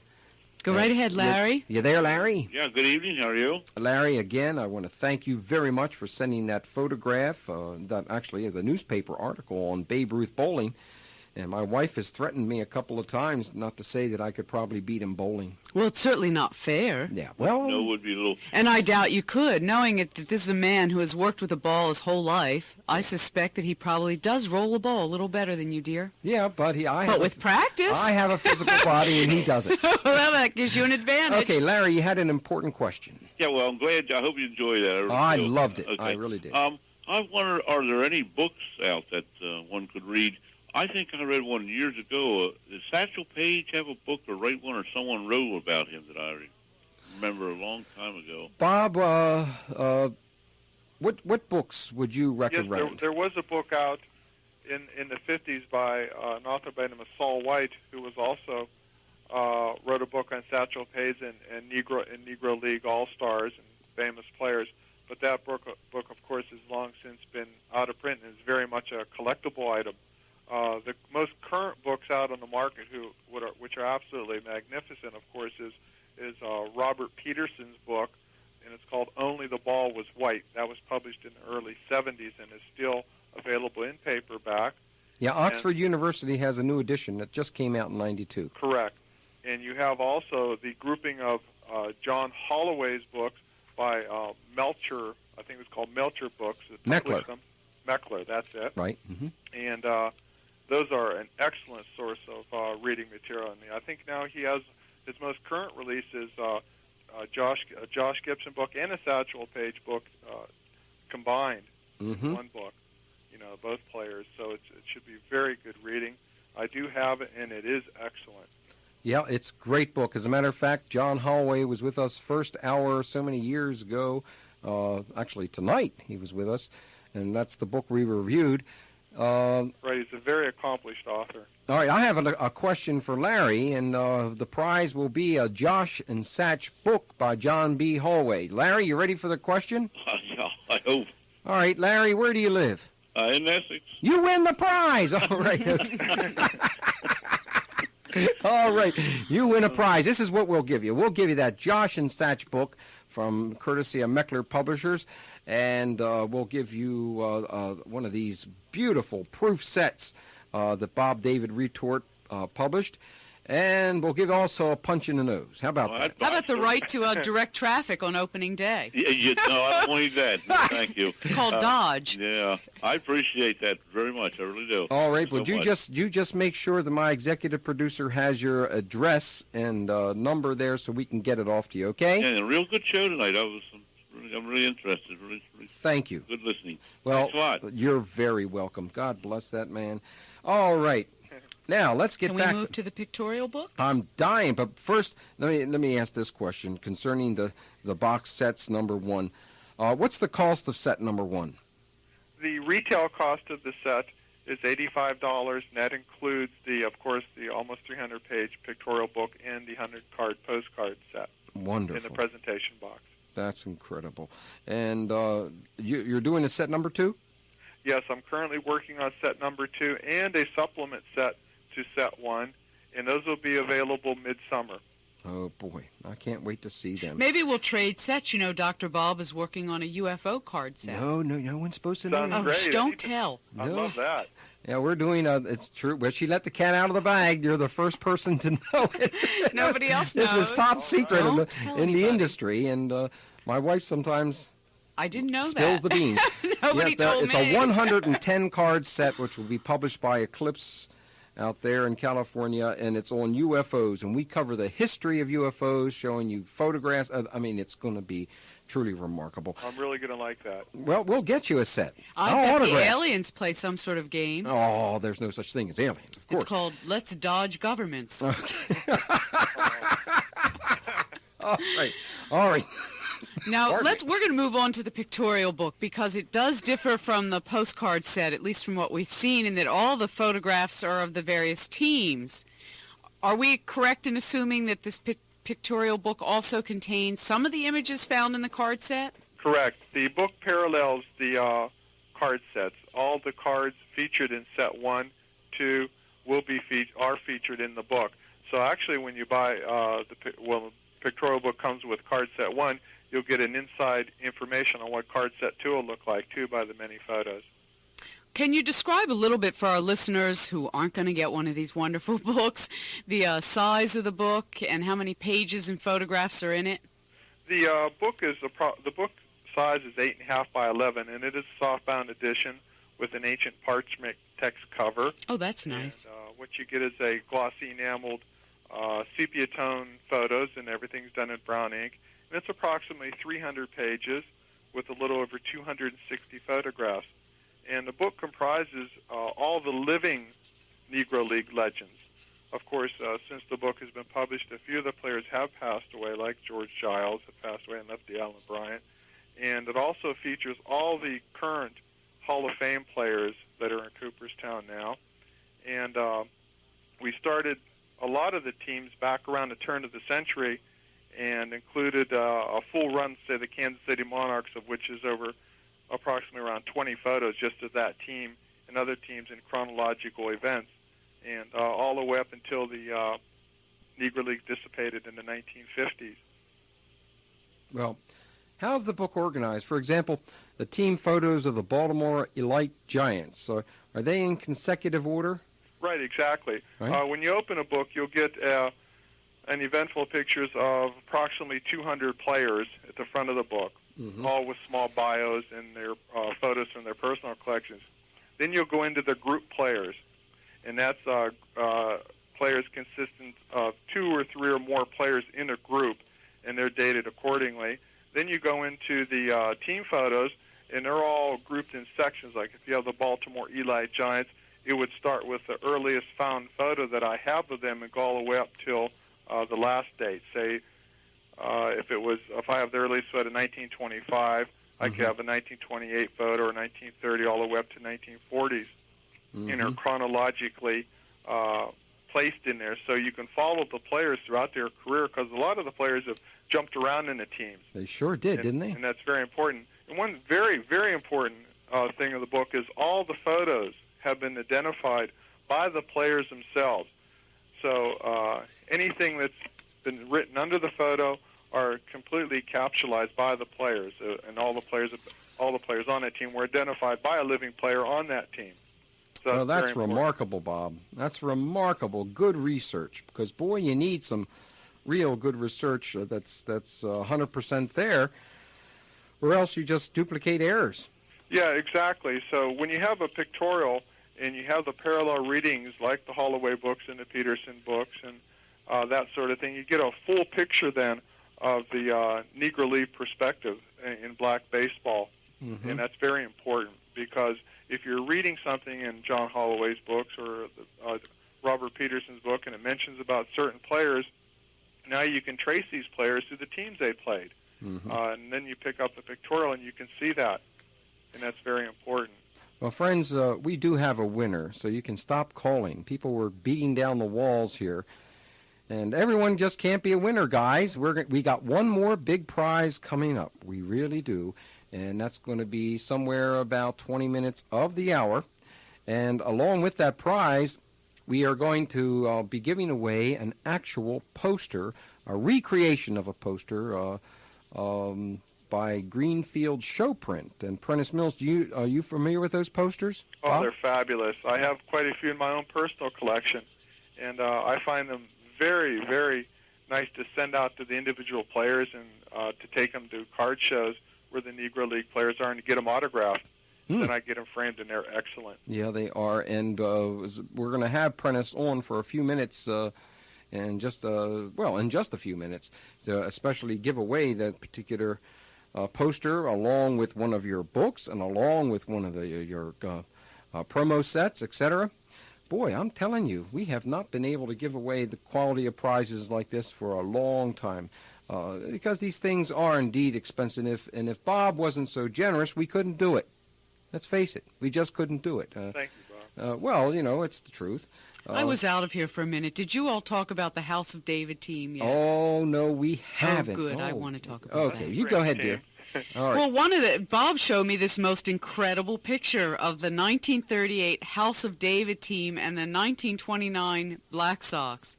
Go right ahead, Larry. You there, Larry? Yeah, good evening. How are you? Larry, again, I want to thank you very much for sending that photograph, the newspaper article on Babe Ruth bowling. And my wife has threatened me a couple of times not to say that I could probably beat him bowling. Well, it's certainly not fair. Yeah, well... No, it would be a little... And I doubt you could. Knowing that this is a man who has worked with a ball his whole life, I suspect that he probably does roll a ball a little better than you, dear. Yeah, but with practice. I have a physical body and he doesn't. Well, that gives you an advantage. Okay, Larry, you had an important question. Yeah, well, I'm glad. I hope you enjoyed that. I loved it. Okay. I really did. I wonder, are there any books out that one could read? I think I read one years ago. Did Satchel Paige have a book or write one, or someone wrote about him that I remember a long time ago? Bob, what books would you recommend? Yes, there was a book out in the 50s by an author by the name of Saul White, who was also wrote a book on Satchel Paige and Negro League All-Stars and famous players. But that book, of course, has long since been out of print and is very much a collectible item. The most current books out on the market, which are absolutely magnificent, of course, is Robert Peterson's book, and it's called Only the Ball Was White. That was published in the early 70s and is still available in paperback. Yeah, Oxford University has a new edition that just came out in '92. Correct. And you have also the grouping of John Holloway's books by Melcher. I think it was called Melcher Books. Meckler. Meckler, that's it. Right. Mm-hmm. And those are an excellent source of reading material. And I think now he has his most current release is Josh Gibson book and a Satchel Paige book combined in one book. both players. So it should be very good reading. I do have it, and it is excellent. Yeah, it's a great book. As a matter of fact, John Holloway was with us first hour so many years ago. Actually, tonight he was with us, and that's the book we reviewed. Right, he's a very accomplished author. All right, I have a question for Larry, and the prize will be a Josh and Satch book by John B. Holloway. Larry, you ready for the question? Yeah, I hope. All right, Larry, where do you live? In Essex. You win the prize! All right. All right, you win a prize. This is what we'll give you. We'll give you that Josh and Satch book from courtesy of Meckler Publishers, and we'll give you one of these beautiful proof sets that Bob David Retort published, and we'll give also a punch in the nose. How about that? How about the right to direct traffic on opening day? No, I don't need that. No, thank you. It's called Dodge. Yeah, I appreciate that very much. I really do. All right, well, So much. you just make sure that my executive producer has your address and number there so we can get it off to you, okay? Yeah, a real good show tonight. I'm really interested. Really Thank you. good listening. Well, Thanks a lot. you're very welcome. God bless that man. All right. Now, let's get Can back. we move to the pictorial book? I'm dying, but first, let me ask this question concerning the box sets number 1. What's the cost of set number 1? The retail cost of the set is $85, and that includes of course, the almost 300-page pictorial book and the 100-card postcard set Wonderful. in the presentation box. That's incredible. And you're doing a set number 2? Yes, I'm currently working on set number 2 and a supplement set to set 1, and those will be available midsummer. Oh, boy. I can't wait to see them. Maybe we'll trade sets. Dr. Bob is working on a UFO card set. No one's supposed to know Sounds that. great. Don't tell. I No. love that. Yeah, we're doing it's true. But she let the cat out of the bag. You're the first person to know it. Nobody else knows. This was top secret Don't tell in the anybody. industry, and my wife sometimes I didn't know spills that. the beans. Nobody told it's me. a 110 card set, which will be published by Eclipse out there in California, and it's on UFOs, and we cover the history of UFOs, showing you photographs. I mean, it's going to be truly remarkable. I'm really going to like that. Well, we'll get you a set. I I'll bet the autograph. aliens play some sort of game. Oh, there's no such thing as aliens, of course. It's called Let's Dodge Governments. Okay. All right. Now, Pardon me. we're going to move on to the pictorial book because it does differ from the postcard set, at least from what we've seen, in that all the photographs are of the various teams. Are we correct in assuming that this pictorial book also contains some of the images found in the card set? Correct. The book parallels the card sets. All the cards featured in set 1, 2 are featured in the book. So actually, when you buy the pictorial book comes with card set 1, you'll get an inside information on what card set 2 will look like, too, by the many photos. Can you describe a little bit for our listeners who aren't going to get one of these wonderful books, the size of the book and how many pages and photographs are in it? The book size is 8.5 by 11, and it is a softbound edition with an ancient parchment text cover. Oh, that's nice. And, what you get is a glossy enameled sepia tone photos, and everything's done in brown ink. And it's approximately 300 pages with a little over 260 photographs. And the book comprises all the living Negro League legends. Of course, since the book has been published, a few of the players have passed away, like George Giles have passed away and left the Allen Bryant. And it also features all the current Hall of Fame players that are in Cooperstown now. And we started a lot of the teams back around the turn of the century and included a full run, say, the Kansas City Monarchs, of which is over approximately around 20 photos just of that team and other teams in chronological events, and all the way up until the Negro League dissipated in the 1950s. Well, how's the book organized? For example, the team photos of the Baltimore Elite Giants. Are they in consecutive order? Right, exactly. Right. When you open a book, you'll get an eventful pictures of approximately 200 players at the front of the book, all with small bios and their photos from their personal collections. Then you'll go into the group players, and that's players consistent of 2 or 3 or more players in a group, and they're dated accordingly. Then you go into the team photos, and they're all grouped in sections. Like if you have the Baltimore Eli Giants, it would start with the earliest found photo that I have of them and go all the way up till the last date. Say, if I have the earliest photo 1925, I could have a 1928 photo or 1930 all the way up to 1940s, and they're chronologically placed in there, so you can follow the players throughout their career, because a lot of the players have jumped around in the teams. They sure did, didn't they? And that's very important. And one very, very important thing of the book is all the photos have been identified by the players themselves. So anything that's been written under the photo are completely capsulized by the players, and all the players on that team were identified by a living player on that team. So well, that's remarkable, Bob. That's remarkable. Good research, because boy, you need some real good research that's 100% there, or else you just duplicate errors. Yeah, exactly. So when you have a pictorial and you have the parallel readings like the Holloway books and the Peterson books and that sort of thing, you get a full picture then of the Negro League perspective in black baseball, and that's very important, because if you're reading something in John Holloway's books or Robert Peterson's book and it mentions about certain players, now you can trace these players to the teams they played. And then you pick up the pictorial and you can see that, and that's very important. Well, friends, we do have a winner, so you can stop calling. People were beating down the walls here, and everyone just can't be a winner, guys. We got one more big prize coming up. We really do. And that's going to be somewhere about 20 minutes of the hour. And along with that prize, we are going to be giving away an actual poster, a recreation of a poster by Greenfield Showprint. And Prentice Mills, are you familiar with those posters? Oh, Bob? They're fabulous. I have quite a few in my own personal collection, and I find them very, very nice to send out to the individual players and to take them to card shows where the Negro League players are and to get them autographed. Then I get them framed, and they're excellent. Yeah, they are. And we're going to have Prentice on for a few minutes, in just a few minutes, to especially give away that particular poster along with one of your books and along with one of your promo sets, etc. Boy, I'm telling you, we have not been able to give away the quality of prizes like this for a long time. Because these things are indeed expensive, and if Bob wasn't so generous, we couldn't do it. Let's face it, we just couldn't do it. Thank you, Bob. Well, it's the truth. I was out of here for a minute. Did you all talk about the House of David team yet? Oh, no, we haven't. Oh, good. I want to talk about that. Okay, you go ahead, dear. All right. Well, Bob showed me this most incredible picture of the 1938 House of David team and the 1929 Black Sox.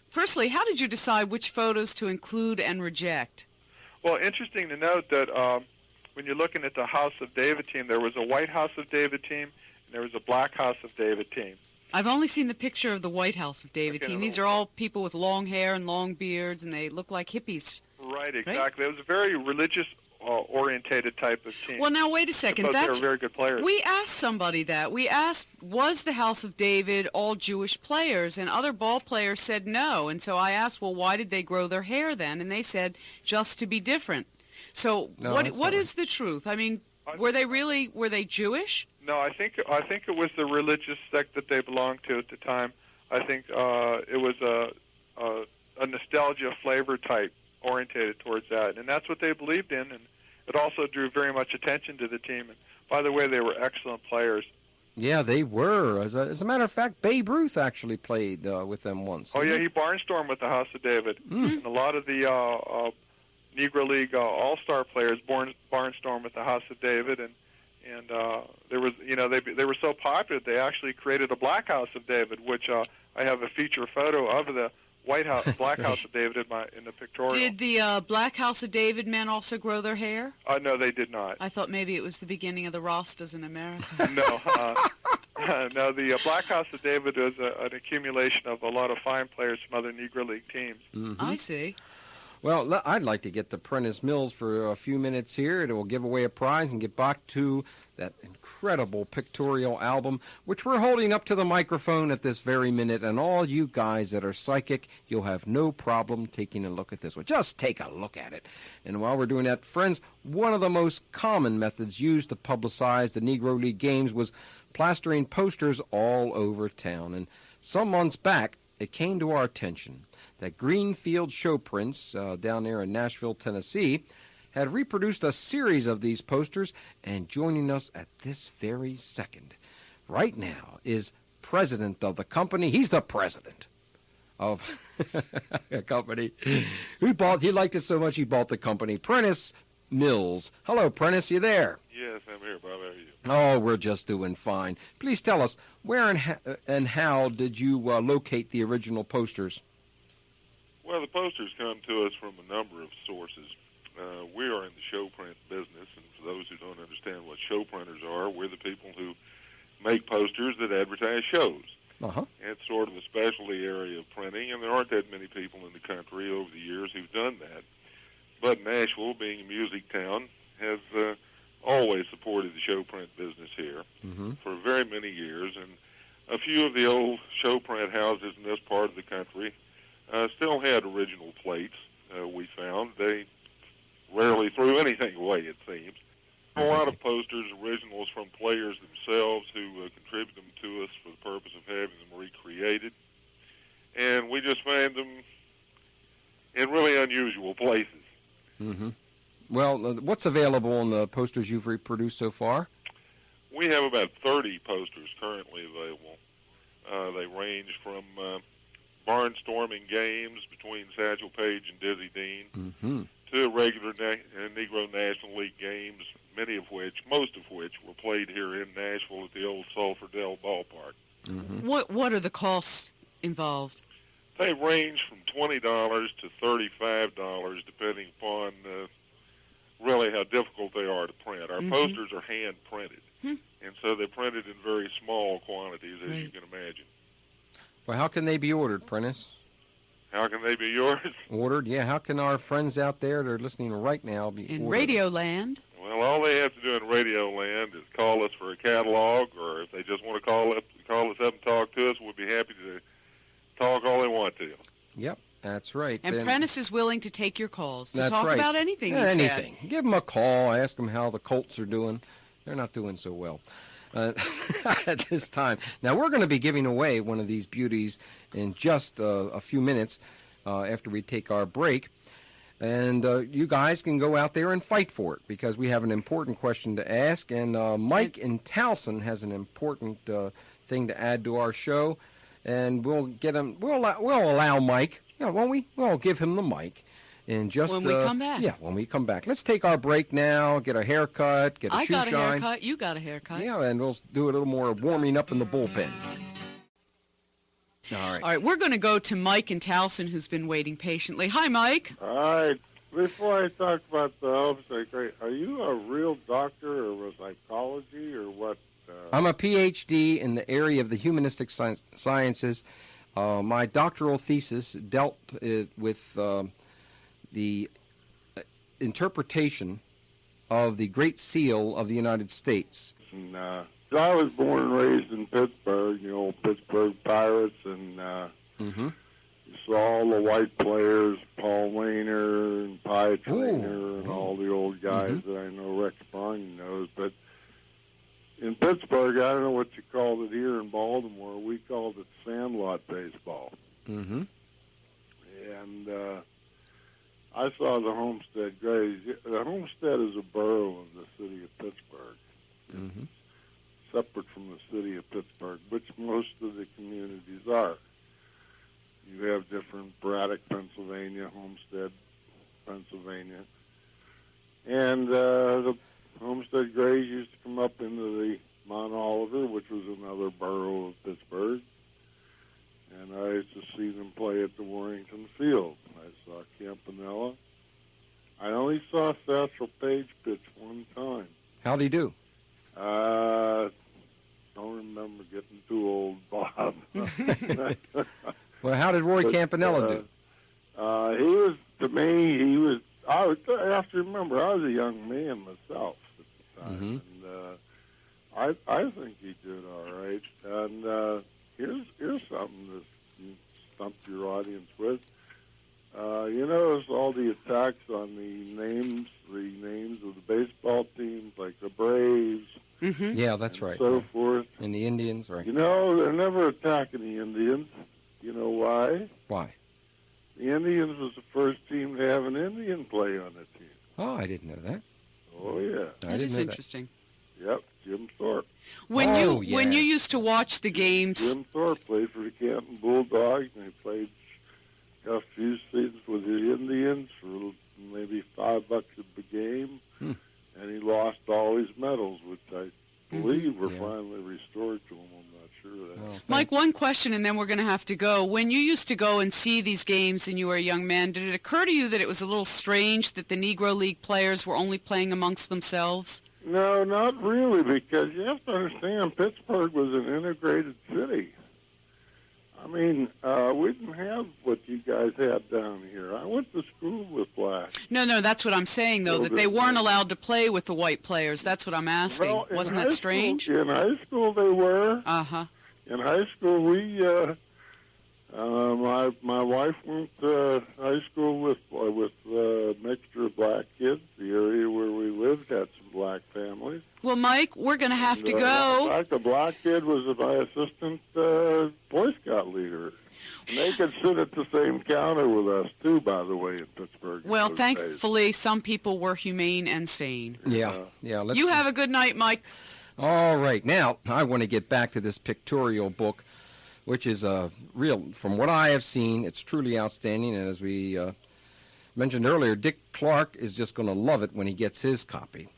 Firstly, how did you decide which photos to include and reject? Well, interesting to note that when you're looking at the House of David team, there was a white House of David team and there was a black House of David team. I've only seen the picture of the White House of David team. These are all people with long hair and long beards, and they look like hippies. Right, exactly. Right? It was a very religious orientated type of team. Well, now wait a second. They were very good players. We asked somebody that. We asked, was the House of David all Jewish players? And other ball players said no. And so I asked, well, why did they grow their hair then? And they said, just to be different. So what is the truth? I mean, were they Jewish? No, I think it was the religious sect that they belonged to at the time. I think it was a nostalgia flavor type orientated towards that, and that's what they believed in, and it also drew very much attention to the team. And by the way, they were excellent players. Yeah, they were. As a matter of fact, Babe Ruth actually played with them once. Oh, yeah, he barnstormed with the House of David. And a lot of the Negro League All-Star players barnstormed with the House of David, and there was, they were so popular they actually created a Black House of David, which I have a feature photo of the White House, Black House of David in the pictorial. Did the Black House of David men also grow their hair? No, they did not. I thought maybe it was the beginning of the Rastas in America. No, no. The Black House of David was an accumulation of a lot of fine players from other Negro League teams. I see. Well, I'd like to get the Prentice Mills for a few minutes here. It will give away a prize and get back to that incredible pictorial album, which we're holding up to the microphone at this very minute. And all you guys that are psychic, you'll have no problem taking a look at this one. Just take a look at it. And while we're doing that, friends, one of the most common methods used to publicize the Negro League games was plastering posters all over town. And some months back, it came to our attention that Greenfield Show Prints down there in Nashville, Tennessee, had reproduced a series of these posters, and joining us at this very second, right now, is president of the company. He's the president of a company. He liked it so much he bought the company, Prentice Mills. Hello, Prentice, you there? Yes, I'm here, Bob. How are you? Oh, we're just doing fine. Please tell us, where and how did you locate the original posters? Well, the posters come to us from a number of sources. We are in the show print business, and for those who don't understand what show printers are, we're the people who make posters that advertise shows. Uh-huh. It's sort of a specialty area of printing, and there aren't that many people in the country over the years who've done that. But Nashville, being a music town, has always supported the show print business here for very many years, and a few of the old show print houses in this part of the country still had original plates. We found they rarely threw anything away, it seems. A lot of posters, originals from players themselves who contribute them to us for the purpose of having them recreated, and we just found them in really unusual places. Well, what's available on the posters you've reproduced so far? We have about 30 posters currently available. They range from barnstorming games between Satchel Paige and Dizzy Dean to regular Negro National League games, most of which were played here in Nashville at the old Sulphur Dell ballpark. What are the costs involved? They range from $20 to $35, depending upon really how difficult they are to print. Our posters are hand printed, and so they're printed in very small quantities, as you can imagine. Well, how can they be ordered, Prentice? How can they be yours? Ordered? Yeah, how can our friends out there that are listening right now be in ordered? Radio Land? Well, all they have to do in Radio Land is call us for a catalog, or if they just want to call us up and talk to us, we'll be happy to talk all they want to. Yep, that's right. And Prentice is willing to take your calls to talk right. about anything. Anything. Give them a call. Ask them how the Colts are doing. They're not doing so well at this time. Now, we're going to be giving away one of these beauties in just a few minutes after we take our break. And you guys can go out there and fight for it because we have an important question to ask. And Mike in Towson has an important thing to add to our show. And we'll get him. We'll allow Mike. Won't we? We'll give him the mic. And just when we come back. Yeah, when we come back. Let's take our break now. Get a haircut. Get a shoe shine. I got a haircut. You got a haircut. Yeah, and we'll do a little more warming up in the bullpen. All right. We're going to go to Mike in Towson, who's been waiting patiently. Hi, Mike. All right. Before I talk about the homestead, are you a real doctor or a psychology or what? I'm a PhD in the area of the humanistic sciences. My doctoral thesis dealt with the interpretation of the Great Seal of the United States. And, so I was born and raised in Pittsburgh, Pittsburgh Pirates, and you saw all the white players, Paul Wainer and Pie Trainer and all the old guys that I know Rex Barney knows. But in Pittsburgh, I don't know what you called it here in Baltimore. We called it sandlot baseball. And I saw the Homestead Grays. The Homestead is a borough in the city of Pittsburgh. Separate from the city of Pittsburgh, which most of the communities are. You have different Braddock, Pennsylvania, Homestead, Pennsylvania. And the Homestead Grays used to come up into the Mount Oliver, which was another borough of Pittsburgh. And I used to see them play at the Warrington Field. I saw Campanella. I only saw Satchel Paige pitch one time. How'd he do? Don't remember getting too old, Bob. Well, how did Roy Campanella do? He was to me, he was. I have to remember, I was a young man myself at the time, and I think he did all right. And here's something to stump your audience with. You notice all the attacks on the names of the baseball teams, like the Braves. Mm-hmm. Yeah, that's right. So forth. And the Indians, right? You know, they're never attacking the Indians. You know why? Why? The Indians was the first team to have an Indian play on the team. Oh, I didn't know that. Oh, yeah. I That didn't is know interesting. Yep, Jim Thorpe. When you yeah. when you used to watch the games, Jim Thorpe played for the Canton Bulldogs, and he played a few seasons with the Indians for maybe $5 a game, and he lost all his medals, which I believe were finally restored to him. I'm not sure of that. Well, Mike, one question, and then we're going to have to go. When you used to go and see these games and you were a young man, did it occur to you that it was a little strange that the Negro League players were only playing amongst themselves? No, not really, because you have to understand Pittsburgh was an integrated city. I mean, we didn't have what you guys had down here. I went to school with blacks. No, that's what I'm saying, though, that they weren't allowed to play with the white players. That's what I'm asking. Well, Wasn't that strange? In high school, they were. Uh-huh. In high school, my wife went to high school with a mixture of black kids. The area where we lived had some black families. Well, Mike, we're going to have to In go. fact, the black kid was my assistant Boy Scout leader. And they could sit at the same counter with us, too, by the way, in Pittsburgh. Well, those thankfully, days. some people were humane and sane. Yeah. Let's You have a good night, Mike. All right. Now, I want to get back to this pictorial book, which is from what I have seen, it's truly outstanding. And as we mentioned earlier, Dick Clark is just going to love it when he gets his copy.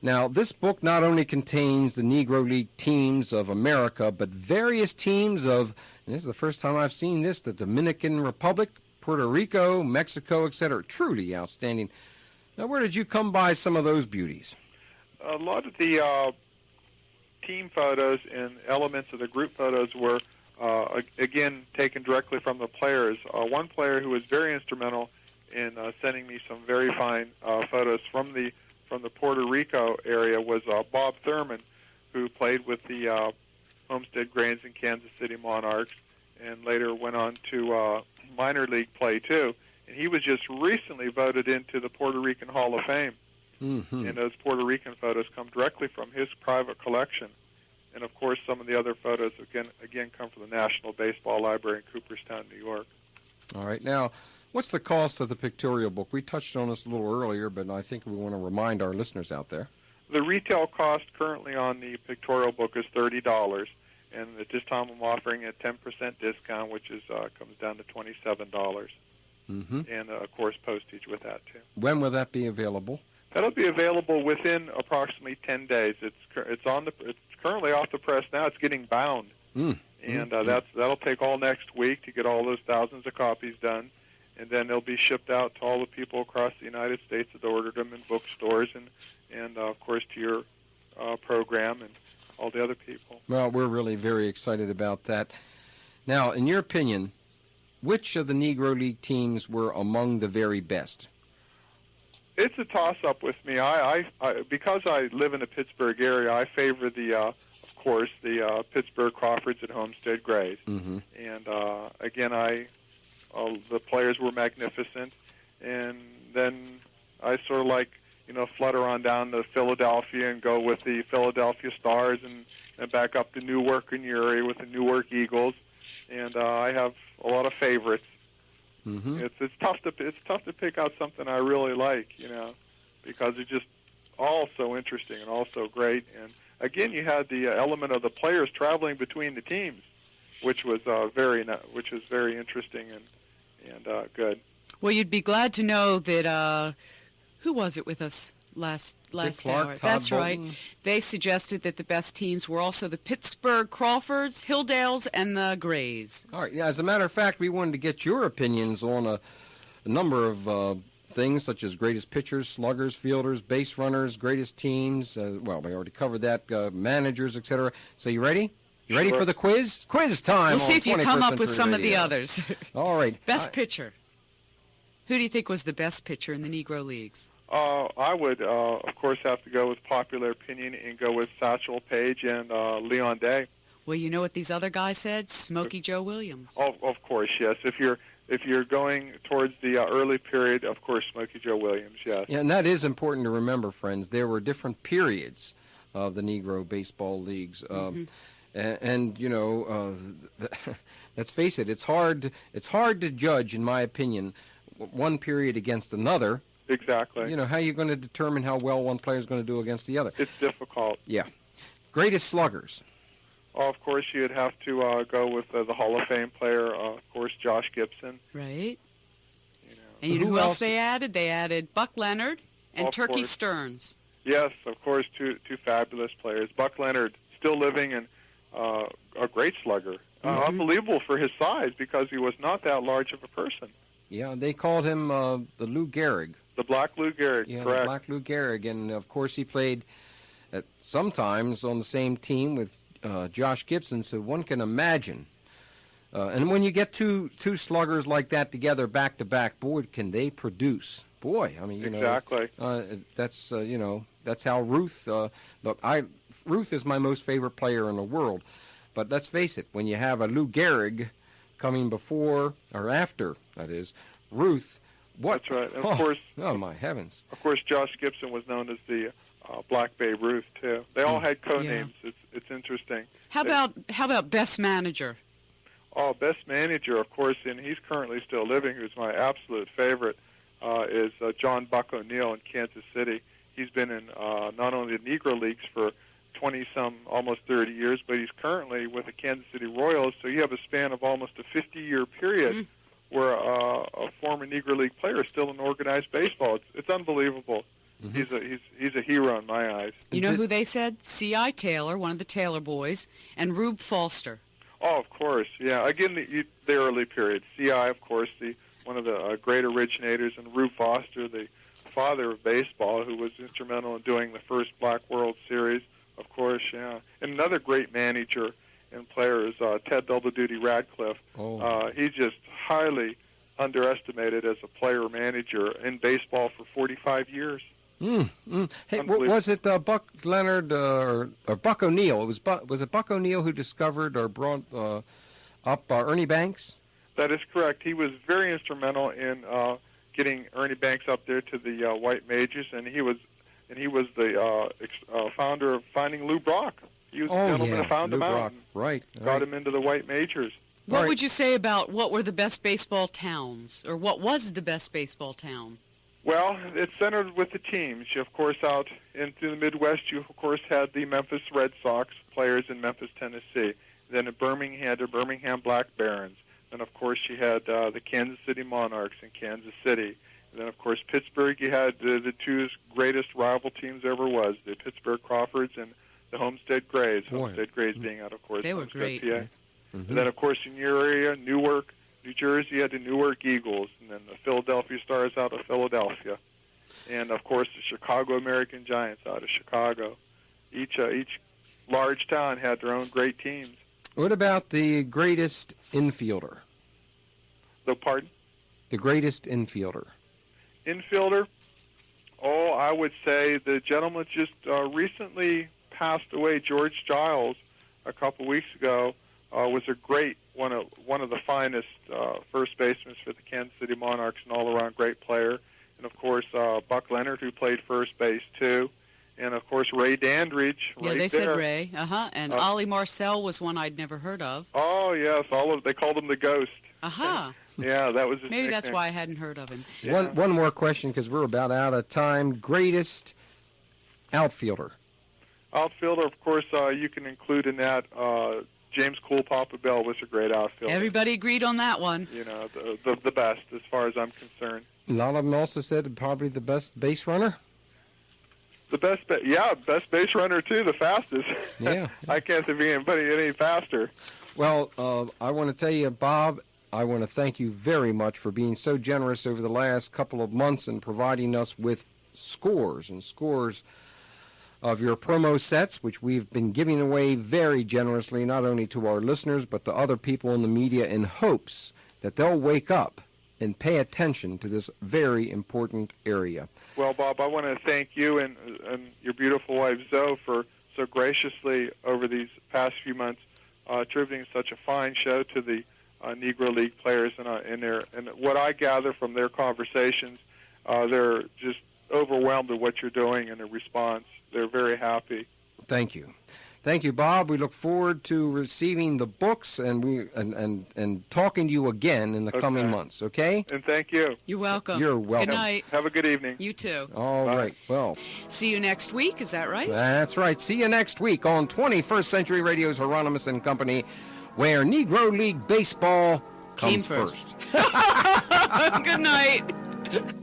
Now, this book not only contains the Negro League teams of America, but various teams of, and this is the first time I've seen this, the Dominican Republic, Puerto Rico, Mexico, etc. Truly outstanding. Now, where did you come by some of those beauties? A lot of the team photos and elements of the group photos were, again, taken directly from the players. One player who was very instrumental in sending me some very fine photos from the Puerto Rico area was Bob Thurman, who played with the Homestead Grains and Kansas City Monarchs, and later went on to minor league play too. And he was just recently voted into the Puerto Rican Hall of Fame. Mm-hmm. And those Puerto Rican photos come directly from his private collection. And of course, some of the other photos again come from the National Baseball Library in Cooperstown, New York. All right, now, what's the cost of the pictorial book? We touched on this a little earlier, but I think we want to remind our listeners out there. The retail cost currently on the pictorial book is $30, and at this time I'm offering a 10% discount, which comes down to $27. Mm-hmm. And, of course, postage with that, too. When will that be available? That'll be available within approximately 10 days. It's currently off the press now. It's getting bound. And that'll take all next week to get all those thousands of copies done. And then they'll be shipped out to all the people across the United States that ordered them in bookstores and of course, to your program and all the other people. Well, we're really very excited about that. Now, in your opinion, which of the Negro League teams were among the very best? It's a toss-up with me. I because I live in the Pittsburgh area, I favor the Pittsburgh Crawfords and Homestead Grays. Mm-hmm. And again, the players were magnificent, and then I sort of flutter on down to Philadelphia and go with the Philadelphia Stars and back up to Newark in your area with the Newark Eagles. And I have a lot of favorites. Mm-hmm. It's tough to pick out something I really like, because it's just all so interesting and all so great. And again, you had the element of the players traveling between the teams, which was very interesting and good. Well, you'd be glad to know that who was it with us last Clark, hour? Todd That's Bolton. right. They suggested that the best teams were also the Pittsburgh Crawfords, Hilldales, and the Grays. All right. Yeah, as a matter of fact, we wanted to get your opinions on a number of things, such as greatest pitchers, sluggers, fielders, base runners, greatest teams. Well, we already covered that. Managers, etc. So you ready? You ready for the quiz? Quiz time. We'll see if you come up with some of the Radio. others. All right. Best pitcher. Who do you think was the best pitcher in the Negro Leagues? I would, of course, have to go with popular opinion and go with Satchel Paige and Leon Day. Well, you know what these other guys said? Smokey Joe Williams. Of course, yes. If you're going towards the early period, of course, Smokey Joe Williams, yes. Yeah, and that is important to remember, friends. There were different periods of the Negro Baseball Leagues. And you know, let's face it, it's hard to judge, in my opinion, one period against another. Exactly. You know, how are you going to determine how well one player is going to do against the other? It's difficult. Yeah. Greatest sluggers. Of course, you'd have to go with the Hall of Fame player, of course, Josh Gibson. Right. You know. And you know who else they added? They added Buck Leonard and Of Turkey course. Stearns. Yes, of course, two fabulous players. Buck Leonard, still living and a great slugger. Unbelievable for his size because he was not that large of a person. Yeah, they called him the Lou Gehrig. The Black Lou Gehrig, Yeah, correct. the Black Lou Gehrig. And, of course, he played sometimes on the same team with Josh Gibson, so one can imagine. And when you get two sluggers like that together back-to-back, boy, can they produce. Boy, I mean, you Exactly. know, that's, you know, that's how Ruth, look, Ruth is my most favorite player in the world. But let's face it, when you have a Lou Gehrig coming before, or after, that is, Ruth, what? That's right. And of course, oh, my heavens. Of course, Josh Gibson was known as the Black Babe Ruth too. They all had co-names. Yeah. It's interesting. How about best manager? Oh, best manager, of course, and he's currently still living. Who's my absolute favorite is John Buck O'Neill in Kansas City. He's been in not only the Negro Leagues for 20-some, almost 30 years, but he's currently with the Kansas City Royals. So you have a span of almost a 50-year period where a former Negro League player is still in organized baseball. It's unbelievable. He's a hero in my eyes. You know who they said? C.I. Taylor, one of the Taylor boys, and Rube Foster. Oh, of course, yeah. Again, the early period. C.I., of course, one of the great originators, and Rube Foster, the father of baseball, who was instrumental in doing the first Black World Series, of course, yeah. And another great manager and player is Ted Double Duty Radcliffe. He's just highly underestimated as a player-manager in baseball for 45 years. Hey, what was it, Buck Leonard or Buck O'Neill? Was it Buck O'Neill who discovered or brought up Ernie Banks? That is correct. He was very instrumental in getting Ernie Banks up there to the white majors, and he was the founder of finding Lou Brock. He was the gentleman who found him out. Right. Got him into the white majors. What would you say about what were the best baseball towns, or what was the best baseball town? Well, it's centered with the teams. You, of course, out into the Midwest, you, of course, had the Memphis Red Sox players in Memphis, Tennessee. Then at Birmingham, the Birmingham Black Barons. Then, of course, you had the Kansas City Monarchs in Kansas City. And then, of course, Pittsburgh, you had the two greatest rival teams ever was, the Pittsburgh Crawfords and the Homestead Grays. Homestead Grays being out, of course, they were Homestead, great. PA. And then, of course, in your area, Newark, New Jersey, you had the Newark Eagles, and then the Philadelphia Stars out of Philadelphia. And, of course, the Chicago American Giants out of Chicago. Each large town had their own great teams. What about the greatest infielder? Pardon? The greatest infielder. Infielder? Oh, I would say the gentleman just recently passed away, George Giles, a couple weeks ago, was a great one of the finest first basemen for the Kansas City Monarchs, an all-around great player. And, of course, Buck Leonard, who played first base, too. And, of course, Ray Dandridge. Yeah, right they there. said Ray. And Ollie Marcel was one I'd never heard of. Oh, yes. They called him the Ghost. Yeah, that was his Maybe that's nickname. why I hadn't heard of him. Yeah. One more question, because we're about out of time. Greatest outfielder. Outfielder, of course, you can include in that James Cool Papa Bell was a great outfielder. Everybody agreed on that one. You know, the best as far as I'm concerned. A lot of them also said probably the best base runner. The best base runner too, the fastest. Yeah. I can't think of anybody any faster. Well, I want to tell you, Bob, I want to thank you very much for being so generous over the last couple of months and providing us with scores and scores of your promo sets, which we've been giving away very generously, not only to our listeners, but to other people in the media in hopes that they'll wake up and pay attention to this very important area. Well, Bob, I want to thank you and your beautiful wife, Zoe, for so graciously over these past few months attributing such a fine show to the Negro League players. And what I gather from their conversations, they're just overwhelmed at what you're doing and the response. They're very happy. Thank you. Thank you, Bob. We look forward to receiving the books and talking to you again in the coming months, okay? And thank you. You're welcome. You're welcome. Good night. Have a good evening. You too. All Bye. right. Well, See you next week. Is that right? that's right. See you next week on 21st Century Radio's Hieronimus and Company, where Negro League baseball comes Came first. first. Good night.